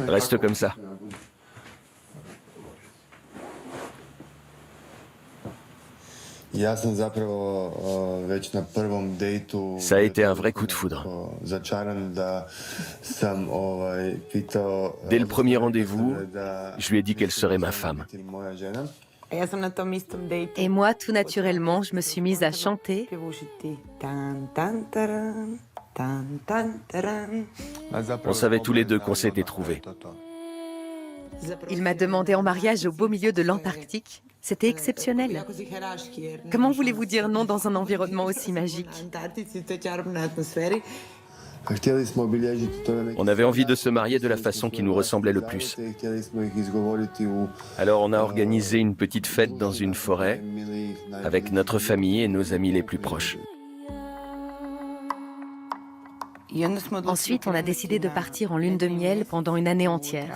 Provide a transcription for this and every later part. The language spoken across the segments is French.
Reste comme ça. Ça a été un vrai coup de foudre. Dès le premier rendez-vous, je lui ai dit qu'elle serait ma femme. Et moi, tout naturellement, je me suis mise à chanter. On savait tous les deux qu'on s'était trouvés. Il m'a demandé en mariage au beau milieu de l'Antarctique. C'était exceptionnel. Comment voulez-vous dire non dans un environnement aussi magique? On avait envie de se marier de la façon qui nous ressemblait le plus. Alors on a organisé une petite fête dans une forêt avec notre famille et nos amis les plus proches. Ensuite, on a décidé de partir en lune de miel pendant une année entière.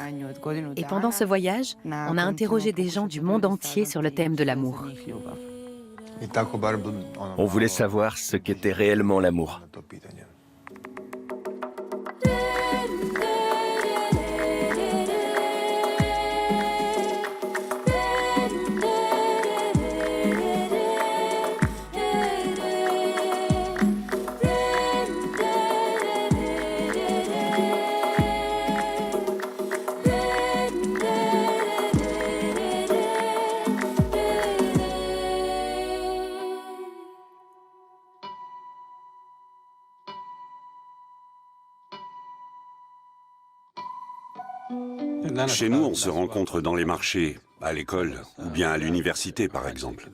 Et pendant ce voyage, on a interrogé des gens du monde entier sur le thème de l'amour. On voulait savoir ce qu'était réellement l'amour. Chez nous, on se rencontre dans les marchés, à l'école, ou bien à l'université, par exemple.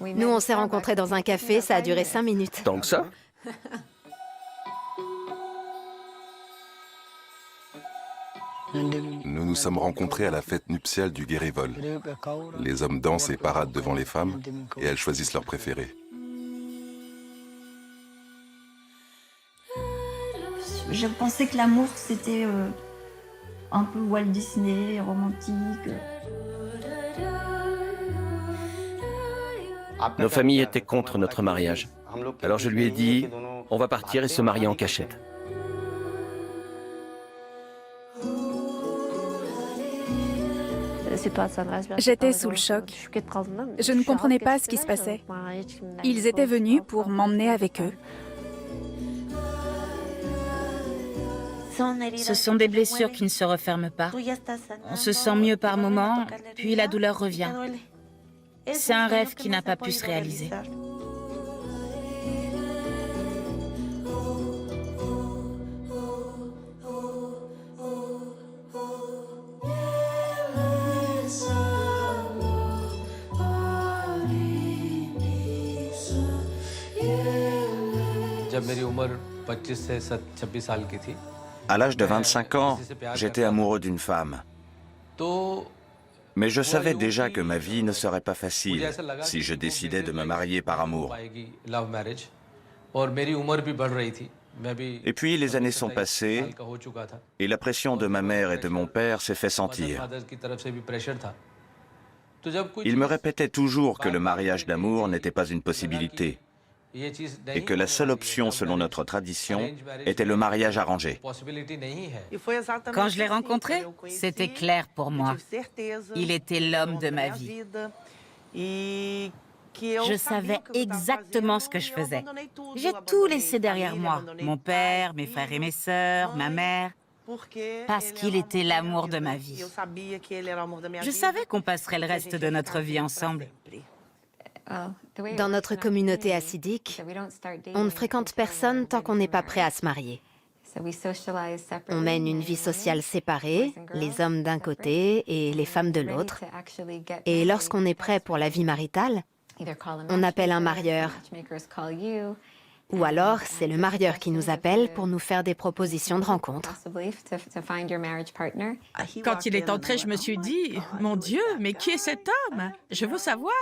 Nous, on s'est rencontrés dans un café, ça a duré 5 minutes. Tant que ça? Nous nous sommes rencontrés à la fête nuptiale du Guérivol. Les hommes dansent et paradent devant les femmes, et elles choisissent leur préféré. Je pensais que l'amour, c'était un peu Walt Disney, romantique. Nos familles étaient contre notre mariage. Alors je lui ai dit, on va partir et se marier en cachette. J'étais sous le choc. Je ne comprenais pas ce qui se passait. Ils étaient venus pour m'emmener avec eux. Ce sont des blessures qui ne se referment pas. On se sent mieux par moments, puis la douleur revient. C'est un rêve qui n'a pas pu se réaliser. À l'âge de 25 ans, j'étais amoureux d'une femme. Mais je savais déjà que ma vie ne serait pas facile si je décidais de me marier par amour. Et puis les années sont passées et la pression de ma mère et de mon père s'est fait sentir. Ils me répétaient toujours que le mariage d'amour n'était pas une possibilité et que la seule option selon notre tradition était le mariage arrangé. Quand je l'ai rencontré, c'était clair pour moi. Il était l'homme de ma vie. Je savais exactement ce que je faisais. J'ai tout laissé derrière moi. Mon père, mes frères et mes sœurs, ma mère. Parce qu'il était l'amour de ma vie. Je savais qu'on passerait le reste de notre vie ensemble. Dans notre communauté hassidique, on ne fréquente personne tant qu'on n'est pas prêt à se marier. On mène une vie sociale séparée, les hommes d'un côté et les femmes de l'autre. Et lorsqu'on est prêt pour la vie maritale, on appelle un marieur. Ou alors, c'est le marieur qui nous appelle pour nous faire des propositions de rencontre. Quand il est entré, je me suis dit, mon Dieu, mais qui est cet homme? Je veux savoir.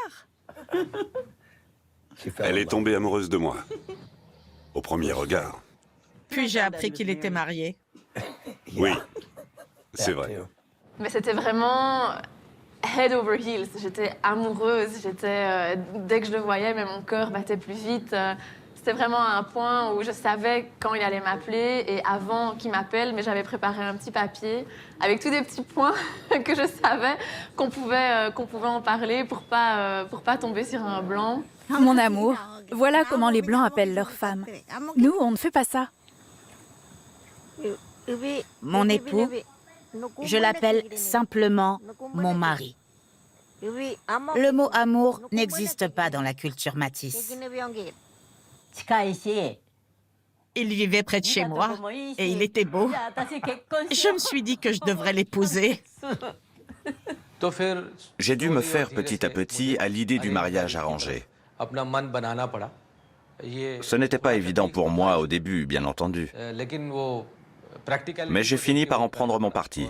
Elle est tombée amoureuse de moi, au premier regard. Puis j'ai appris qu'il était marié. Oui, c'est vrai. Mais c'était vraiment head over heels. J'étais amoureuse. Dès que je le voyais, mais mon cœur battait plus vite. C'était vraiment un point où je savais quand il allait m'appeler et avant qu'il m'appelle, mais j'avais préparé un petit papier avec tous des petits points que je savais qu'on pouvait en parler pour pas tomber sur un blanc. Ah, mon amour, voilà comment les Blancs appellent leurs femmes. Nous, on ne fait pas ça. Mon époux, je l'appelle simplement mon mari. Le mot amour n'existe pas dans la culture métisse. Il vivait près de chez moi et il était beau. Je me suis dit que je devrais l'épouser. J'ai dû me faire petit à petit à l'idée du mariage arrangé. Ce n'était pas évident pour moi au début, bien entendu. Mais j'ai fini par en prendre mon parti.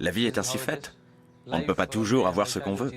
La vie est ainsi faite. On ne peut pas toujours avoir ce qu'on veut.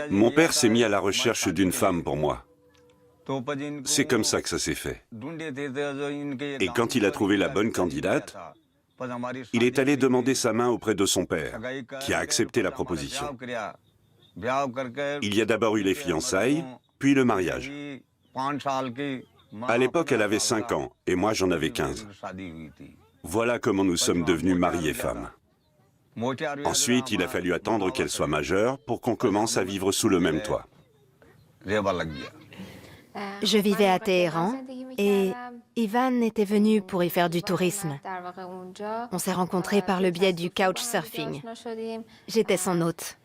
Mon père s'est mis à la recherche d'une femme pour moi. C'est comme ça que ça s'est fait. Et quand il a trouvé la bonne candidate, il est allé demander sa main auprès de son père, qui a accepté la proposition. Il y a d'abord eu les fiançailles, puis le mariage. À l'époque, elle avait 5 ans, et moi j'en avais 15. Voilà comment nous sommes devenus mari et femme. Ensuite, il a fallu attendre qu'elle soit majeure pour qu'on commence à vivre sous le même toit. Je vivais à Téhéran et Ivan était venu pour y faire du tourisme. On s'est rencontrés par le biais du couchsurfing. J'étais son hôte.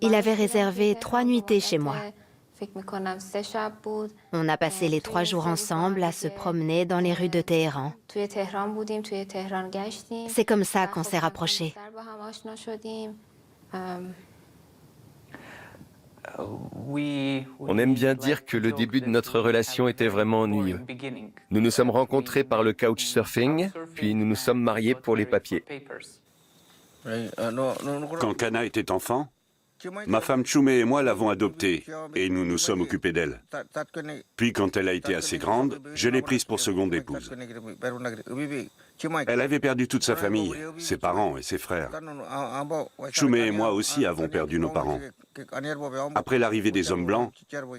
Il avait réservé 3 nuitées chez moi. On a passé les 3 jours ensemble à se promener dans les rues de Téhéran. C'est comme ça qu'on s'est rapprochés. On aime bien dire que le début de notre relation était vraiment ennuyeux. Nous nous sommes rencontrés par le couchsurfing, puis nous nous sommes mariés pour les papiers. Quand Kana était enfant, ma femme Chume et moi l'avons adoptée et nous nous sommes occupés d'elle. Puis quand elle a été assez grande, je l'ai prise pour seconde épouse. Elle avait perdu toute sa famille, ses parents et ses frères. Chume et moi aussi avons perdu nos parents. Après l'arrivée des hommes blancs,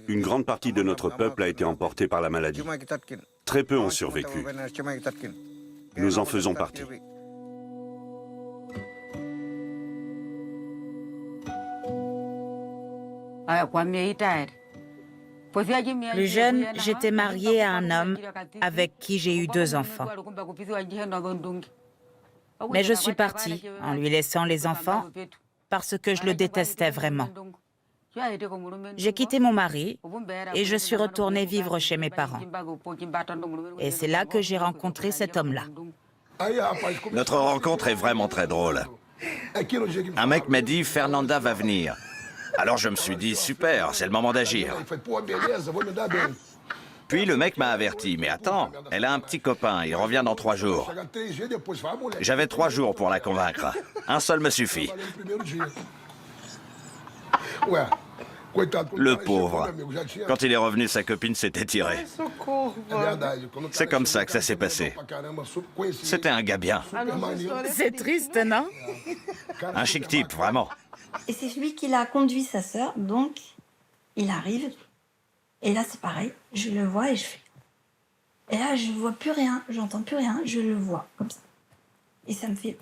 une grande partie de notre peuple a été emportée par la maladie. Très peu ont survécu. Nous en faisons partie. Plus jeune, j'étais mariée à un homme avec qui j'ai eu 2 enfants. Mais je suis partie en lui laissant les enfants parce que je le détestais vraiment. J'ai quitté mon mari et je suis retournée vivre chez mes parents. Et c'est là que j'ai rencontré cet homme-là. Notre rencontre est vraiment très drôle. Un mec m'a dit « Fernanda va venir ». Alors je me suis dit « Super, c'est le moment d'agir ». Puis le mec m'a averti « Mais attends, elle a un petit copain, il revient dans 3 jours ». J'avais 3 jours pour la convaincre. Un seul me suffit. Le pauvre. Quand il est revenu, sa copine s'était tirée. C'est comme ça que ça s'est passé. C'était un gars bien. C'est triste, non? Un chic type, vraiment. Et c'est lui qui l'a conduit sa sœur, donc il arrive. Et là, c'est pareil, je le vois et je fais. Et là, je vois plus rien, j'entends plus rien, je le vois comme ça. Et ça me fait.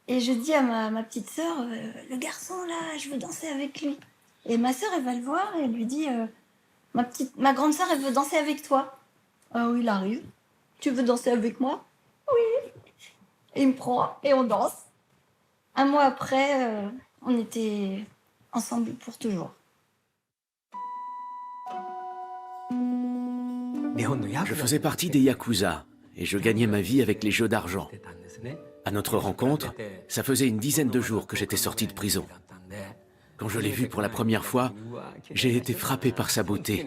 Et je dis à ma petite sœur, le garçon là, je veux danser avec lui. Et ma sœur, elle va le voir et elle lui dit, ma grande sœur, elle veut danser avec toi. Ah oui, il arrive. Tu veux danser avec moi? Oui. Et il me prend et on danse. Un mois après, on était ensemble pour toujours. Je faisais partie des Yakuza et je gagnais ma vie avec les jeux d'argent. À notre rencontre, ça faisait une dizaine de jours que j'étais sorti de prison. Quand je l'ai vue pour la première fois, j'ai été frappé par sa beauté.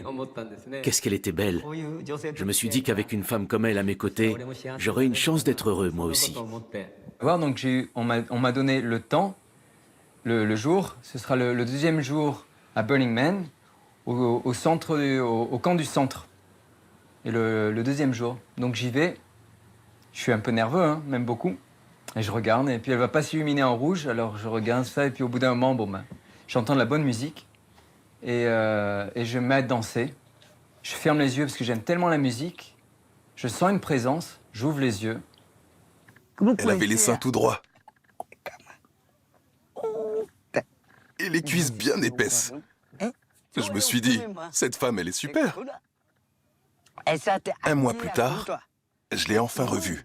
Qu'est-ce qu'elle était belle. Je me suis dit qu'avec une femme comme elle à mes côtés, j'aurais une chance d'être heureux, moi aussi. Donc on m'a donné le temps, le jour. Ce sera le deuxième jour à Burning Man, au camp du centre. Et le deuxième jour. Donc j'y vais. Je suis un peu nerveux, hein, même beaucoup. Et je regarde, et puis elle va pas s'illuminer en rouge, alors je regarde ça, et puis au bout d'un moment, j'entends de la bonne musique, et je me mets à danser. Je ferme les yeux parce que j'aime tellement la musique. Je sens une présence, j'ouvre les yeux. Elle avait les seins tout droits. Et les cuisses bien épaisses. Je me suis dit, cette femme, elle est super. Un mois plus tard, je l'ai enfin revue.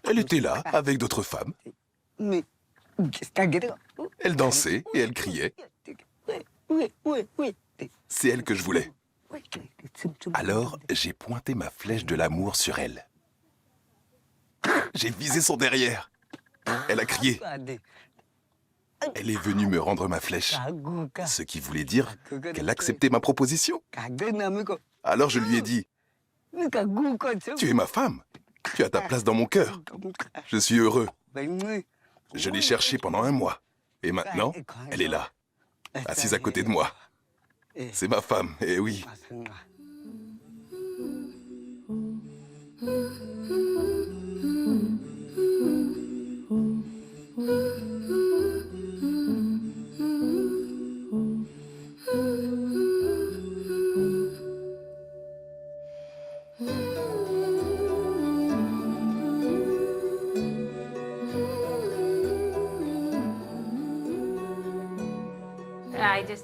Elle était là, avec d'autres femmes. Elle dansait et elle criait. C'est elle que je voulais. Alors, j'ai pointé ma flèche de l'amour sur elle. J'ai visé son derrière. Elle a crié. Elle est venue me rendre ma flèche, ce qui voulait dire qu'elle acceptait ma proposition. Alors je lui ai dit, « Tu es ma femme, tu as ta place dans mon cœur. Je suis heureux. » Je l'ai cherchée pendant 1 mois, et maintenant, elle est là, assise à côté de moi. C'est ma femme, et oui.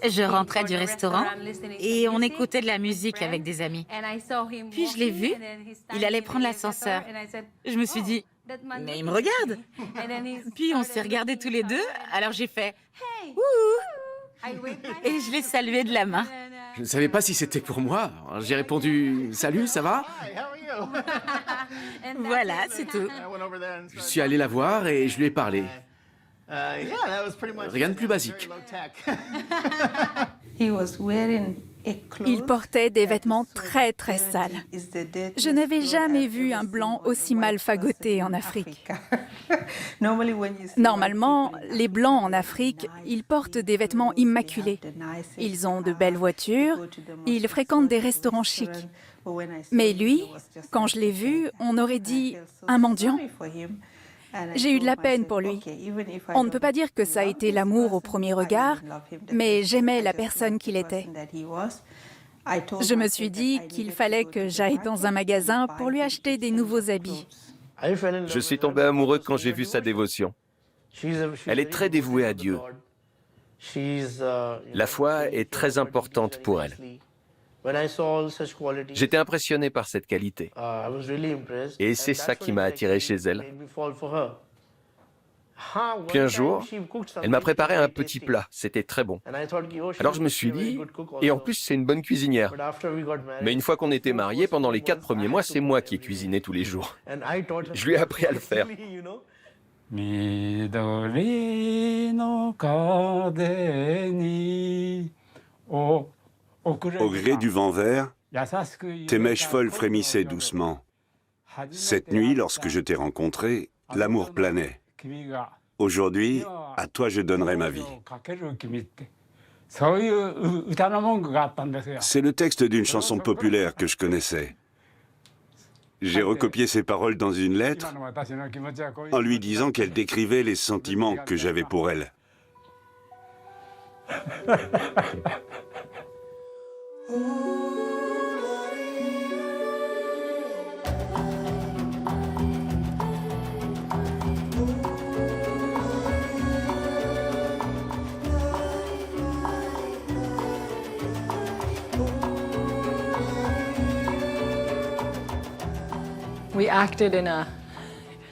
Je rentrais du restaurant et on écoutait de la musique avec des amis. Puis je l'ai vu, il allait prendre l'ascenseur. Je me suis dit, mais il me regarde. Puis on s'est regardés tous les deux, alors j'ai fait « Ouh !» et je l'ai salué de la main. Je ne savais pas si c'était pour moi. J'ai répondu « Salut, ça va ?» Voilà, c'est tout. Je suis allé la voir et je lui ai parlé. Rien de plus basique. Il portait des vêtements très très sales. Je n'avais jamais vu un blanc aussi mal fagoté en Afrique. Normalement, les blancs en Afrique, ils portent des vêtements immaculés. Ils ont de belles voitures, ils fréquentent des restaurants chics. Mais lui, quand je l'ai vu, on aurait dit un mendiant. J'ai eu de la peine pour lui. On ne peut pas dire que ça a été l'amour au premier regard, mais j'aimais la personne qu'il était. Je me suis dit qu'il fallait que j'aille dans un magasin pour lui acheter des nouveaux habits. Je suis tombé amoureux quand j'ai vu sa dévotion. Elle est très dévouée à Dieu. La foi est très importante pour elle. J'étais impressionné par cette qualité. Et c'est ça qui m'a attiré chez elle. Puis un jour, elle m'a préparé un petit plat. C'était très bon. Alors je me suis dit, et en plus c'est une bonne cuisinière. Mais une fois qu'on était mariés, pendant les 4 premiers mois, c'est moi qui ai cuisiné tous les jours. Je lui ai appris à le faire. Au gré du vent vert, tes mèches folles frémissaient doucement. Cette nuit, lorsque je t'ai rencontré, l'amour planait. Aujourd'hui, à toi je donnerai ma vie. C'est le texte d'une chanson populaire que je connaissais. J'ai recopié ces paroles dans une lettre en lui disant qu'elle décrivait les sentiments que j'avais pour elle.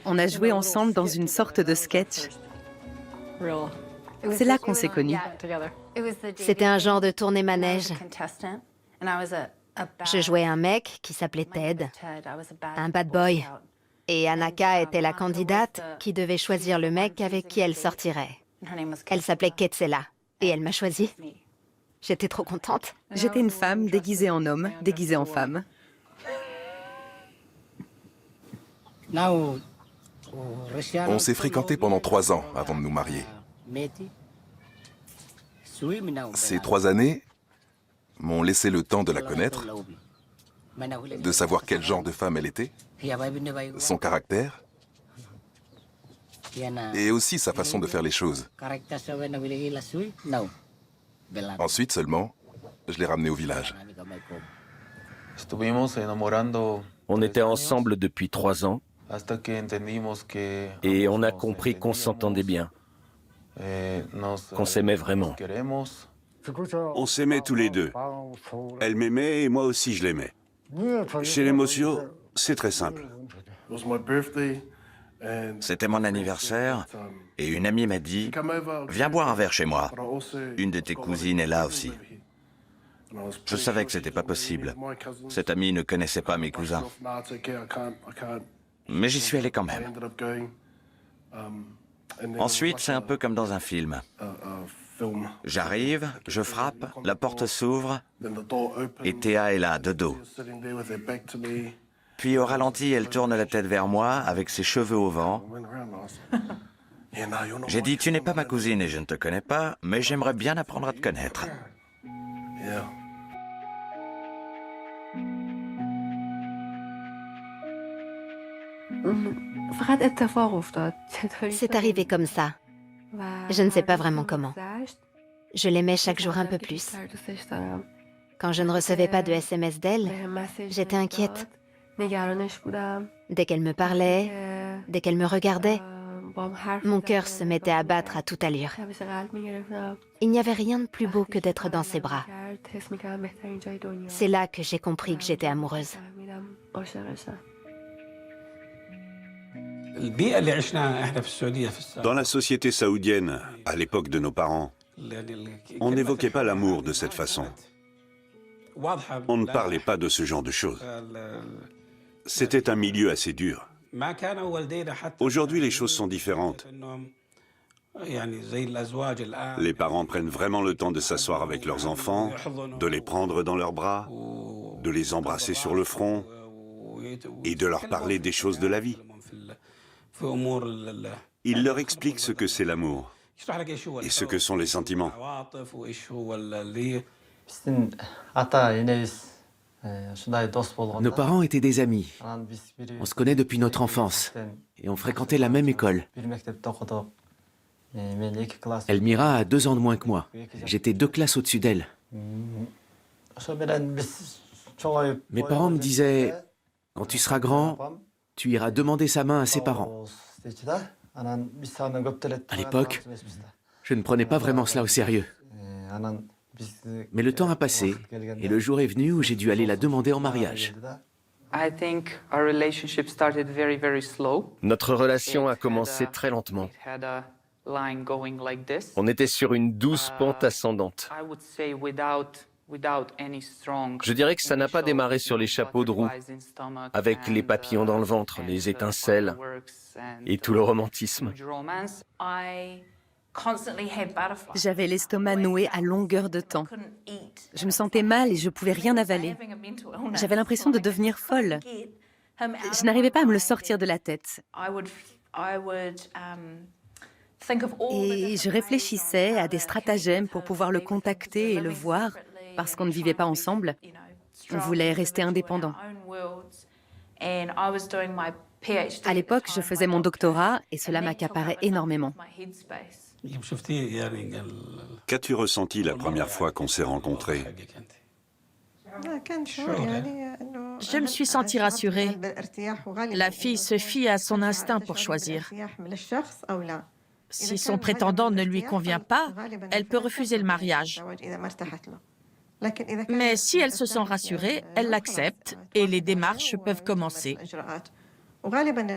On a joué ensemble dans une sorte de sketch. C'est là qu'on s'est connus. C'était un genre de tournée manège. Je jouais un mec qui s'appelait Ted, un bad boy. Et Anaka était la candidate qui devait choisir le mec avec qui elle sortirait. Elle s'appelait Ketsela et elle m'a choisie. J'étais trop contente. J'étais une femme déguisée en homme, déguisée en femme. On s'est fréquentés pendant 3 ans avant de nous marier. Ces 3 années m'ont laissé le temps de la connaître, de savoir quel genre de femme elle était, son caractère, et aussi sa façon de faire les choses. Ensuite seulement, je l'ai ramenée au village. On était ensemble depuis 3 ans et on a compris qu'on s'entendait bien, qu'on s'aimait vraiment. On s'aimait tous les deux. Elle m'aimait et moi aussi je l'aimais. Chez les Mossio, c'est très simple. C'était mon anniversaire et une amie m'a dit « Viens boire un verre chez moi. Une de tes cousines est là aussi. » Je savais que c'était pas possible. Cette amie ne connaissait pas mes cousins. Mais j'y suis allé quand même. Ensuite, c'est un peu comme dans un film. J'arrive, je frappe, la porte s'ouvre et Théa est là, de dos. Puis au ralenti, elle tourne la tête vers moi avec ses cheveux au vent. J'ai dit, tu n'es pas ma cousine et je ne te connais pas, mais j'aimerais bien apprendre à te connaître. C'est arrivé comme ça. Je ne sais pas vraiment comment. Je l'aimais chaque jour un peu plus. Quand je ne recevais pas de SMS d'elle, j'étais inquiète. Dès qu'elle me parlait, dès qu'elle me regardait, mon cœur se mettait à battre à toute allure. Il n'y avait rien de plus beau que d'être dans ses bras. C'est là que j'ai compris que j'étais amoureuse. Dans la société saoudienne, à l'époque de nos parents, on n'évoquait pas l'amour de cette façon. On ne parlait pas de ce genre de choses. C'était un milieu assez dur. Aujourd'hui, les choses sont différentes. Les parents prennent vraiment le temps de s'asseoir avec leurs enfants, de les prendre dans leurs bras, de les embrasser sur le front et de leur parler des choses de la vie. Ils leur expliquent ce que c'est l'amour et ce que sont les sentiments. Nos parents étaient des amis. On se connaît depuis notre enfance et on fréquentait la même école. Elmira a 2 ans de moins que moi. J'étais 2 classes au-dessus d'elle. Mes parents me disaient, quand tu seras grand, tu iras demander sa main à ses parents. À l'époque, je ne prenais pas vraiment cela au sérieux. Mais le temps a passé et le jour est venu où j'ai dû aller la demander en mariage. Notre relation a commencé très lentement. On était sur une douce pente ascendante. Je dirais que ça n'a pas démarré sur les chapeaux de roue, avec les papillons dans le ventre, les étincelles et tout le romantisme. J'avais l'estomac noué à longueur de temps. Je me sentais mal et je ne pouvais rien avaler. J'avais l'impression de devenir folle. Je n'arrivais pas à me le sortir de la tête. Et je réfléchissais à des stratagèmes pour pouvoir le contacter et le voir, parce qu'on ne vivait pas ensemble. On voulait rester indépendants. À l'époque, je faisais mon doctorat et cela m'accaparait énormément. Qu'as-tu ressenti la première fois qu'on s'est rencontrés? Je me suis sentie rassurée. La fille se fie à son instinct pour choisir. Si son prétendant ne lui convient pas, elle peut refuser le mariage. Mais si elle se sent rassurée, elle l'accepte et les démarches peuvent commencer.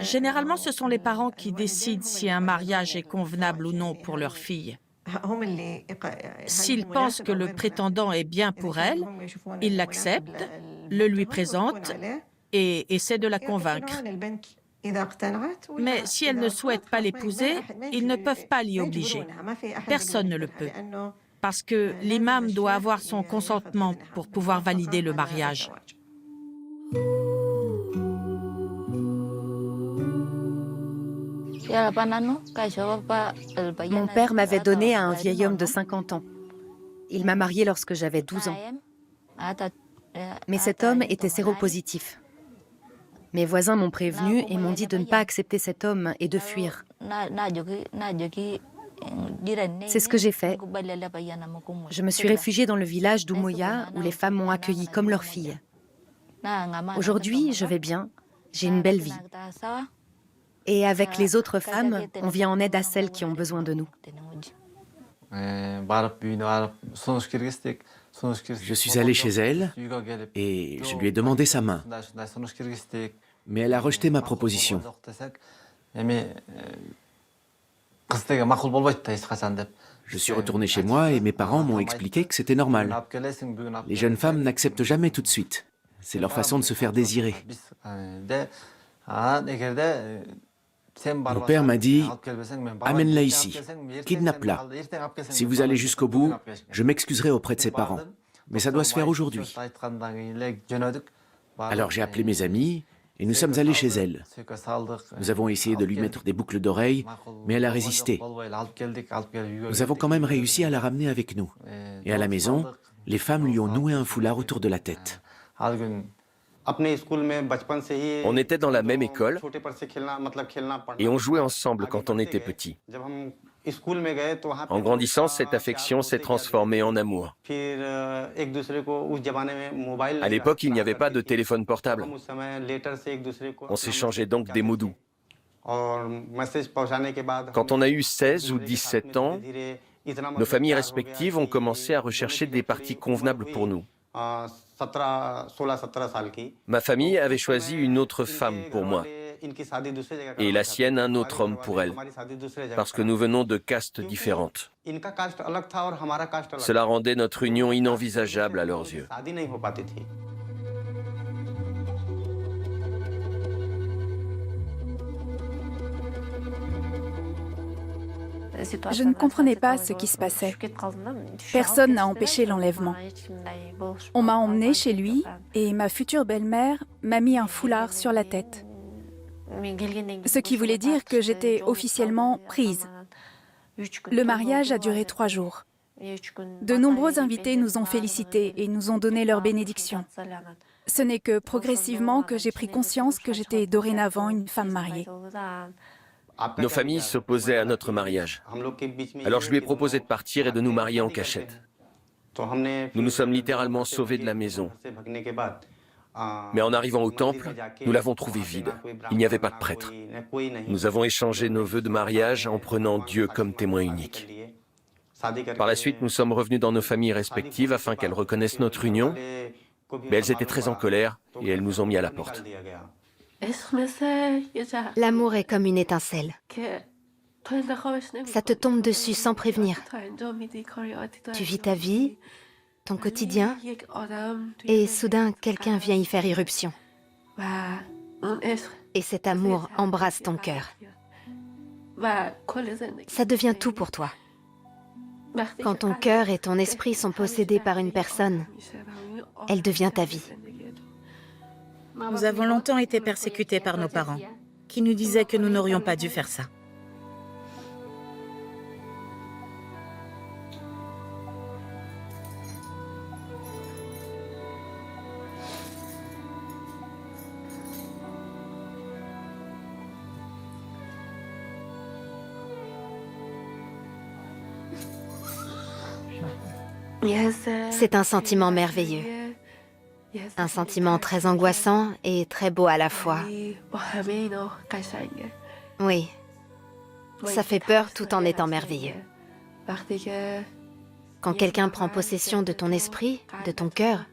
Généralement, ce sont les parents qui décident si un mariage est convenable ou non pour leur fille. S'ils pensent que le prétendant est bien pour elle, ils l'acceptent, le lui présentent et essaient de la convaincre. Mais si elle ne souhaite pas l'épouser, ils ne peuvent pas l'y obliger. Personne ne le peut. Parce que l'imam doit avoir son consentement pour pouvoir valider le mariage. Mon père m'avait donné à un vieil homme de 50 ans. Il m'a mariée lorsque j'avais 12 ans. Mais cet homme était séropositif. Mes voisins m'ont prévenu et m'ont dit de ne pas accepter cet homme et de fuir. C'est ce que j'ai fait. Je me suis réfugiée dans le village d'Umoya où les femmes m'ont accueillie comme leur fille. Aujourd'hui, je vais bien, j'ai une belle vie. Et avec les autres femmes, on vient en aide à celles qui ont besoin de nous. Je suis allé chez elle et je lui ai demandé sa main. Mais elle a rejeté ma proposition. Je suis retourné chez moi et mes parents m'ont expliqué que c'était normal. Les jeunes femmes n'acceptent jamais tout de suite. C'est leur façon de se faire désirer. Mon père m'a dit « Amène-la ici, kidnappe-la. Si vous allez jusqu'au bout, je m'excuserai auprès de ses parents. Mais ça doit se faire aujourd'hui. » Alors j'ai appelé mes amis et nous sommes allés chez elle. Nous avons essayé de lui mettre des boucles d'oreilles, mais elle a résisté. Nous avons quand même réussi à la ramener avec nous. Et à la maison, les femmes lui ont noué un foulard autour de la tête. On était dans la même école et on jouait ensemble quand on était petit. En grandissant, cette affection s'est transformée en amour. À l'époque, il n'y avait pas de téléphone portable. On s'échangeait donc des mots doux. Quand on a eu 16 ou 17 ans, nos familles respectives ont commencé à rechercher des parties convenables pour nous. Ma famille avait choisi une autre femme pour moi et la sienne un autre homme pour elle, parce que nous venons de castes différentes. Cela rendait notre union inenvisageable à leurs yeux. Je ne comprenais pas ce qui se passait. Personne n'a empêché l'enlèvement. On m'a emmenée chez lui et ma future belle-mère m'a mis un foulard sur la tête. Ce qui voulait dire que j'étais officiellement prise. Le mariage a duré 3 jours. De nombreux invités nous ont félicités et nous ont donné leur bénédiction. Ce n'est que progressivement que j'ai pris conscience que j'étais dorénavant une femme mariée. Nos familles s'opposaient à notre mariage. Alors je lui ai proposé de partir et de nous marier en cachette. Nous nous sommes littéralement sauvés de la maison. Mais en arrivant au temple, nous l'avons trouvé vide. Il n'y avait pas de prêtre. Nous avons échangé nos vœux de mariage en prenant Dieu comme témoin unique. Par la suite, nous sommes revenus dans nos familles respectives afin qu'elles reconnaissent notre union. Mais elles étaient très en colère et elles nous ont mis à la porte. L'amour est comme une étincelle. Ça te tombe dessus sans prévenir. Tu vis ta vie, ton quotidien, et soudain, quelqu'un vient y faire irruption. Et cet amour embrasse ton cœur. Ça devient tout pour toi. Quand ton cœur et ton esprit sont possédés par une personne, elle devient ta vie. Nous avons longtemps été persécutés par nos parents, qui nous disaient que nous n'aurions pas dû faire ça. C'est un sentiment merveilleux. Un sentiment très angoissant et très beau à la fois. Oui, ça fait peur tout en étant merveilleux. Quand quelqu'un prend possession de ton esprit, de ton cœur,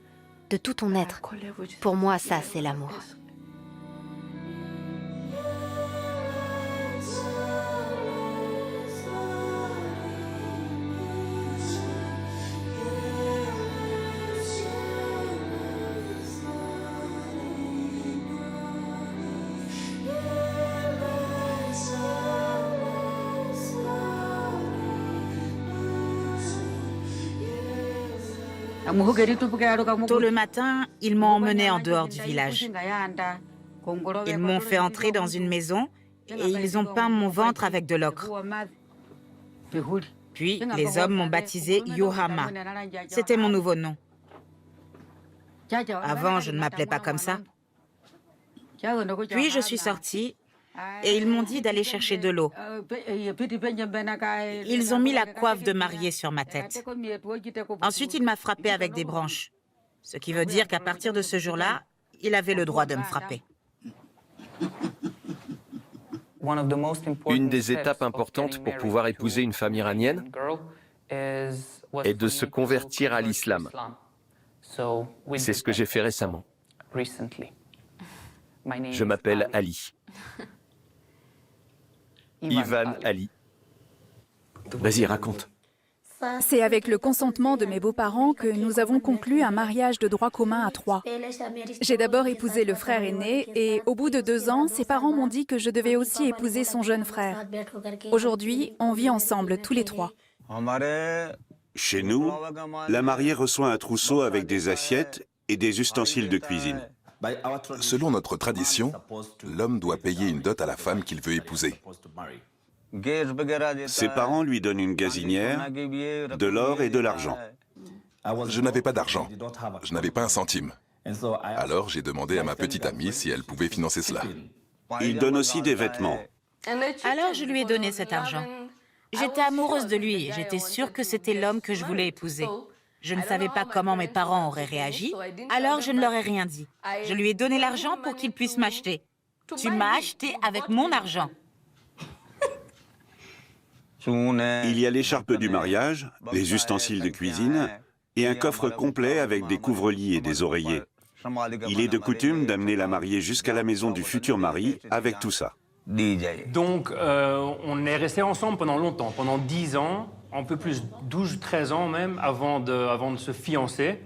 de tout ton être, pour moi, ça, c'est l'amour. Tôt le matin, ils m'ont emmené en dehors du village. Ils m'ont fait entrer dans une maison et ils ont peint mon ventre avec de l'ocre. Puis, les hommes m'ont baptisé Yohama. C'était mon nouveau nom. Avant, je ne m'appelais pas comme ça. Puis, je suis sortie et ils m'ont dit d'aller chercher de l'eau. Ils ont mis la coiffe de mariée sur ma tête. Ensuite, il m'a frappé avec des branches. Ce qui veut dire qu'à partir de ce jour-là, il avait le droit de me frapper. Une des étapes importantes pour pouvoir épouser une femme iranienne est de se convertir à l'islam. C'est ce que j'ai fait récemment. Je m'appelle Ali. Ivan Ali. Vas-y, raconte. C'est avec le consentement de mes beaux-parents que nous avons conclu un mariage de droit commun à 3. J'ai d'abord épousé le frère aîné et au bout de 2 ans, ses parents m'ont dit que je devais aussi épouser son jeune frère. Aujourd'hui, on vit ensemble tous les 3. Chez nous, la mariée reçoit un trousseau avec des assiettes et des ustensiles de cuisine. Selon notre tradition, l'homme doit payer une dot à la femme qu'il veut épouser. Ses parents lui donnent une gazinière, de l'or et de l'argent. Je n'avais pas d'argent. Je n'avais pas un centime. Alors j'ai demandé à ma petite amie si elle pouvait financer cela. Il donne aussi des vêtements. Alors je lui ai donné cet argent. J'étais amoureuse de lui et j'étais sûre que c'était l'homme que je voulais épouser. Je ne savais pas comment mes parents auraient réagi, alors je ne leur ai rien dit. Je lui ai donné l'argent pour qu'il puisse m'acheter. Tu m'as acheté avec mon argent. Il y a l'écharpe du mariage, les ustensiles de cuisine et un coffre complet avec des couvre-lits et des oreillers. Il est de coutume d'amener la mariée jusqu'à la maison du futur mari avec tout ça. Donc, on est restés ensemble pendant longtemps, pendant 10 ans, un peu plus, 12, 13 ans même, avant de se fiancer.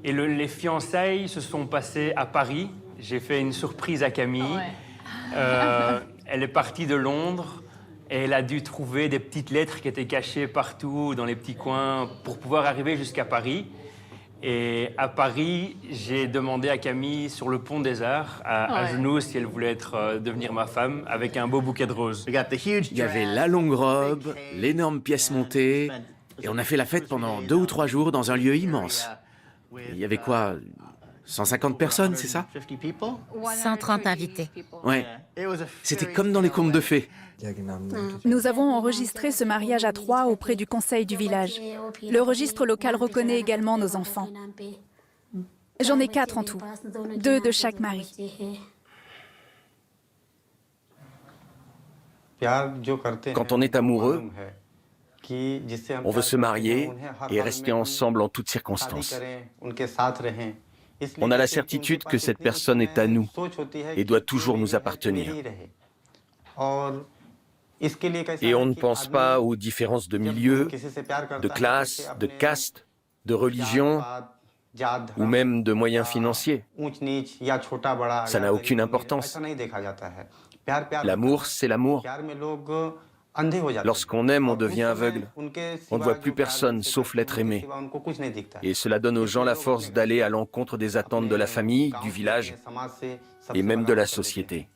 Et les fiançailles se sont passées à Paris. J'ai fait une surprise à Camille. Elle est partie de Londres et elle a dû trouver des petites lettres qui étaient cachées partout, dans les petits coins, pour pouvoir arriver jusqu'à Paris. Et à Paris, j'ai demandé à Camille, sur le pont des Arts, à genoux, si elle voulait devenir ma femme, avec un beau bouquet de roses. Il y avait la longue robe, l'énorme pièce montée, et on a fait la fête pendant 2 ou 3 jours dans un lieu immense. Il y avait quoi, 150 personnes, c'est ça? 130 invités. Ouais, c'était comme dans les contes de fées. Nous avons enregistré ce mariage à 3 auprès du conseil du village. Le registre local reconnaît également nos enfants. J'en ai 4 en tout, 2 de chaque mari. Quand on est amoureux, on veut se marier et rester ensemble en toutes circonstances. On a la certitude que cette personne est à nous et doit toujours nous appartenir. Et on ne pense pas aux différences de milieu, de classe, de caste, de religion ou même de moyens financiers. Ça n'a aucune importance. L'amour, c'est l'amour. Lorsqu'on aime, on devient aveugle. On ne voit plus personne sauf l'être aimé. Et cela donne aux gens la force d'aller à l'encontre des attentes de la famille, du village et même de la société.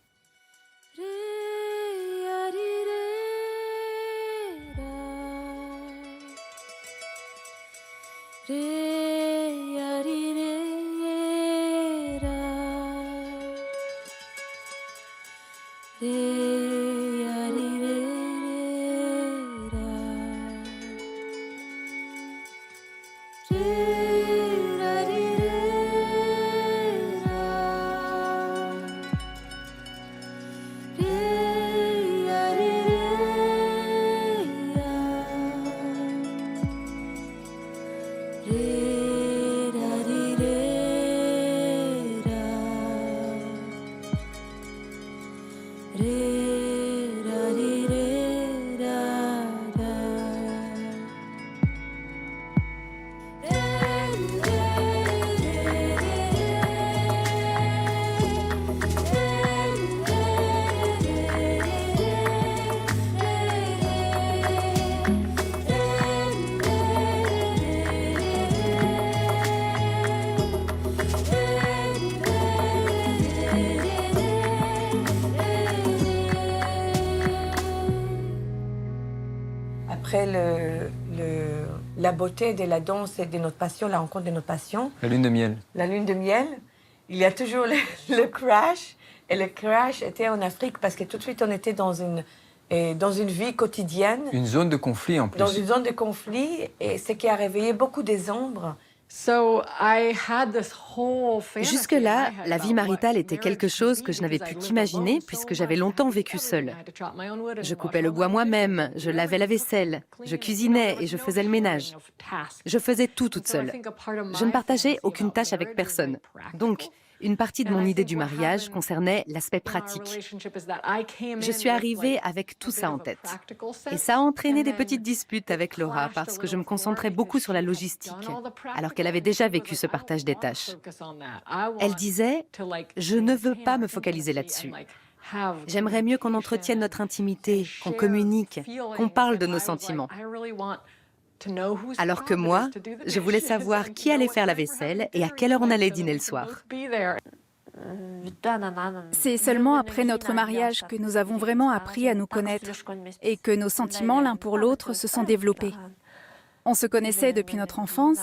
après la beauté de la danse et de notre passion, la rencontre de notre passion. La lune de miel. La lune de miel, il y a toujours le crash. Et le crash était en Afrique parce que tout de suite on était dans une vie quotidienne. Une zone de conflit en plus. Dans une zone de conflit, et ce qui a réveillé beaucoup des ombres. Jusque-là, la vie maritale était quelque chose que je n'avais pu qu'imaginer puisque j'avais longtemps vécu seule. Je coupais le bois moi-même, je lavais la vaisselle, je cuisinais et je faisais le ménage. Je faisais tout toute seule. Je ne partageais aucune tâche avec personne. Donc, une partie de mon idée du mariage concernait l'aspect pratique. Je suis arrivée avec tout ça en tête. Et ça a entraîné des petites disputes avec Laura parce que je me concentrais beaucoup sur la logistique, alors qu'elle avait déjà vécu ce partage des tâches. Elle disait « Je ne veux pas me focaliser là-dessus. J'aimerais mieux qu'on entretienne notre intimité, qu'on communique, qu'on parle de nos sentiments. » Alors que moi, je voulais savoir qui allait faire la vaisselle et à quelle heure on allait dîner le soir. C'est seulement après notre mariage que nous avons vraiment appris à nous connaître et que nos sentiments l'un pour l'autre se sont développés. On se connaissait depuis notre enfance,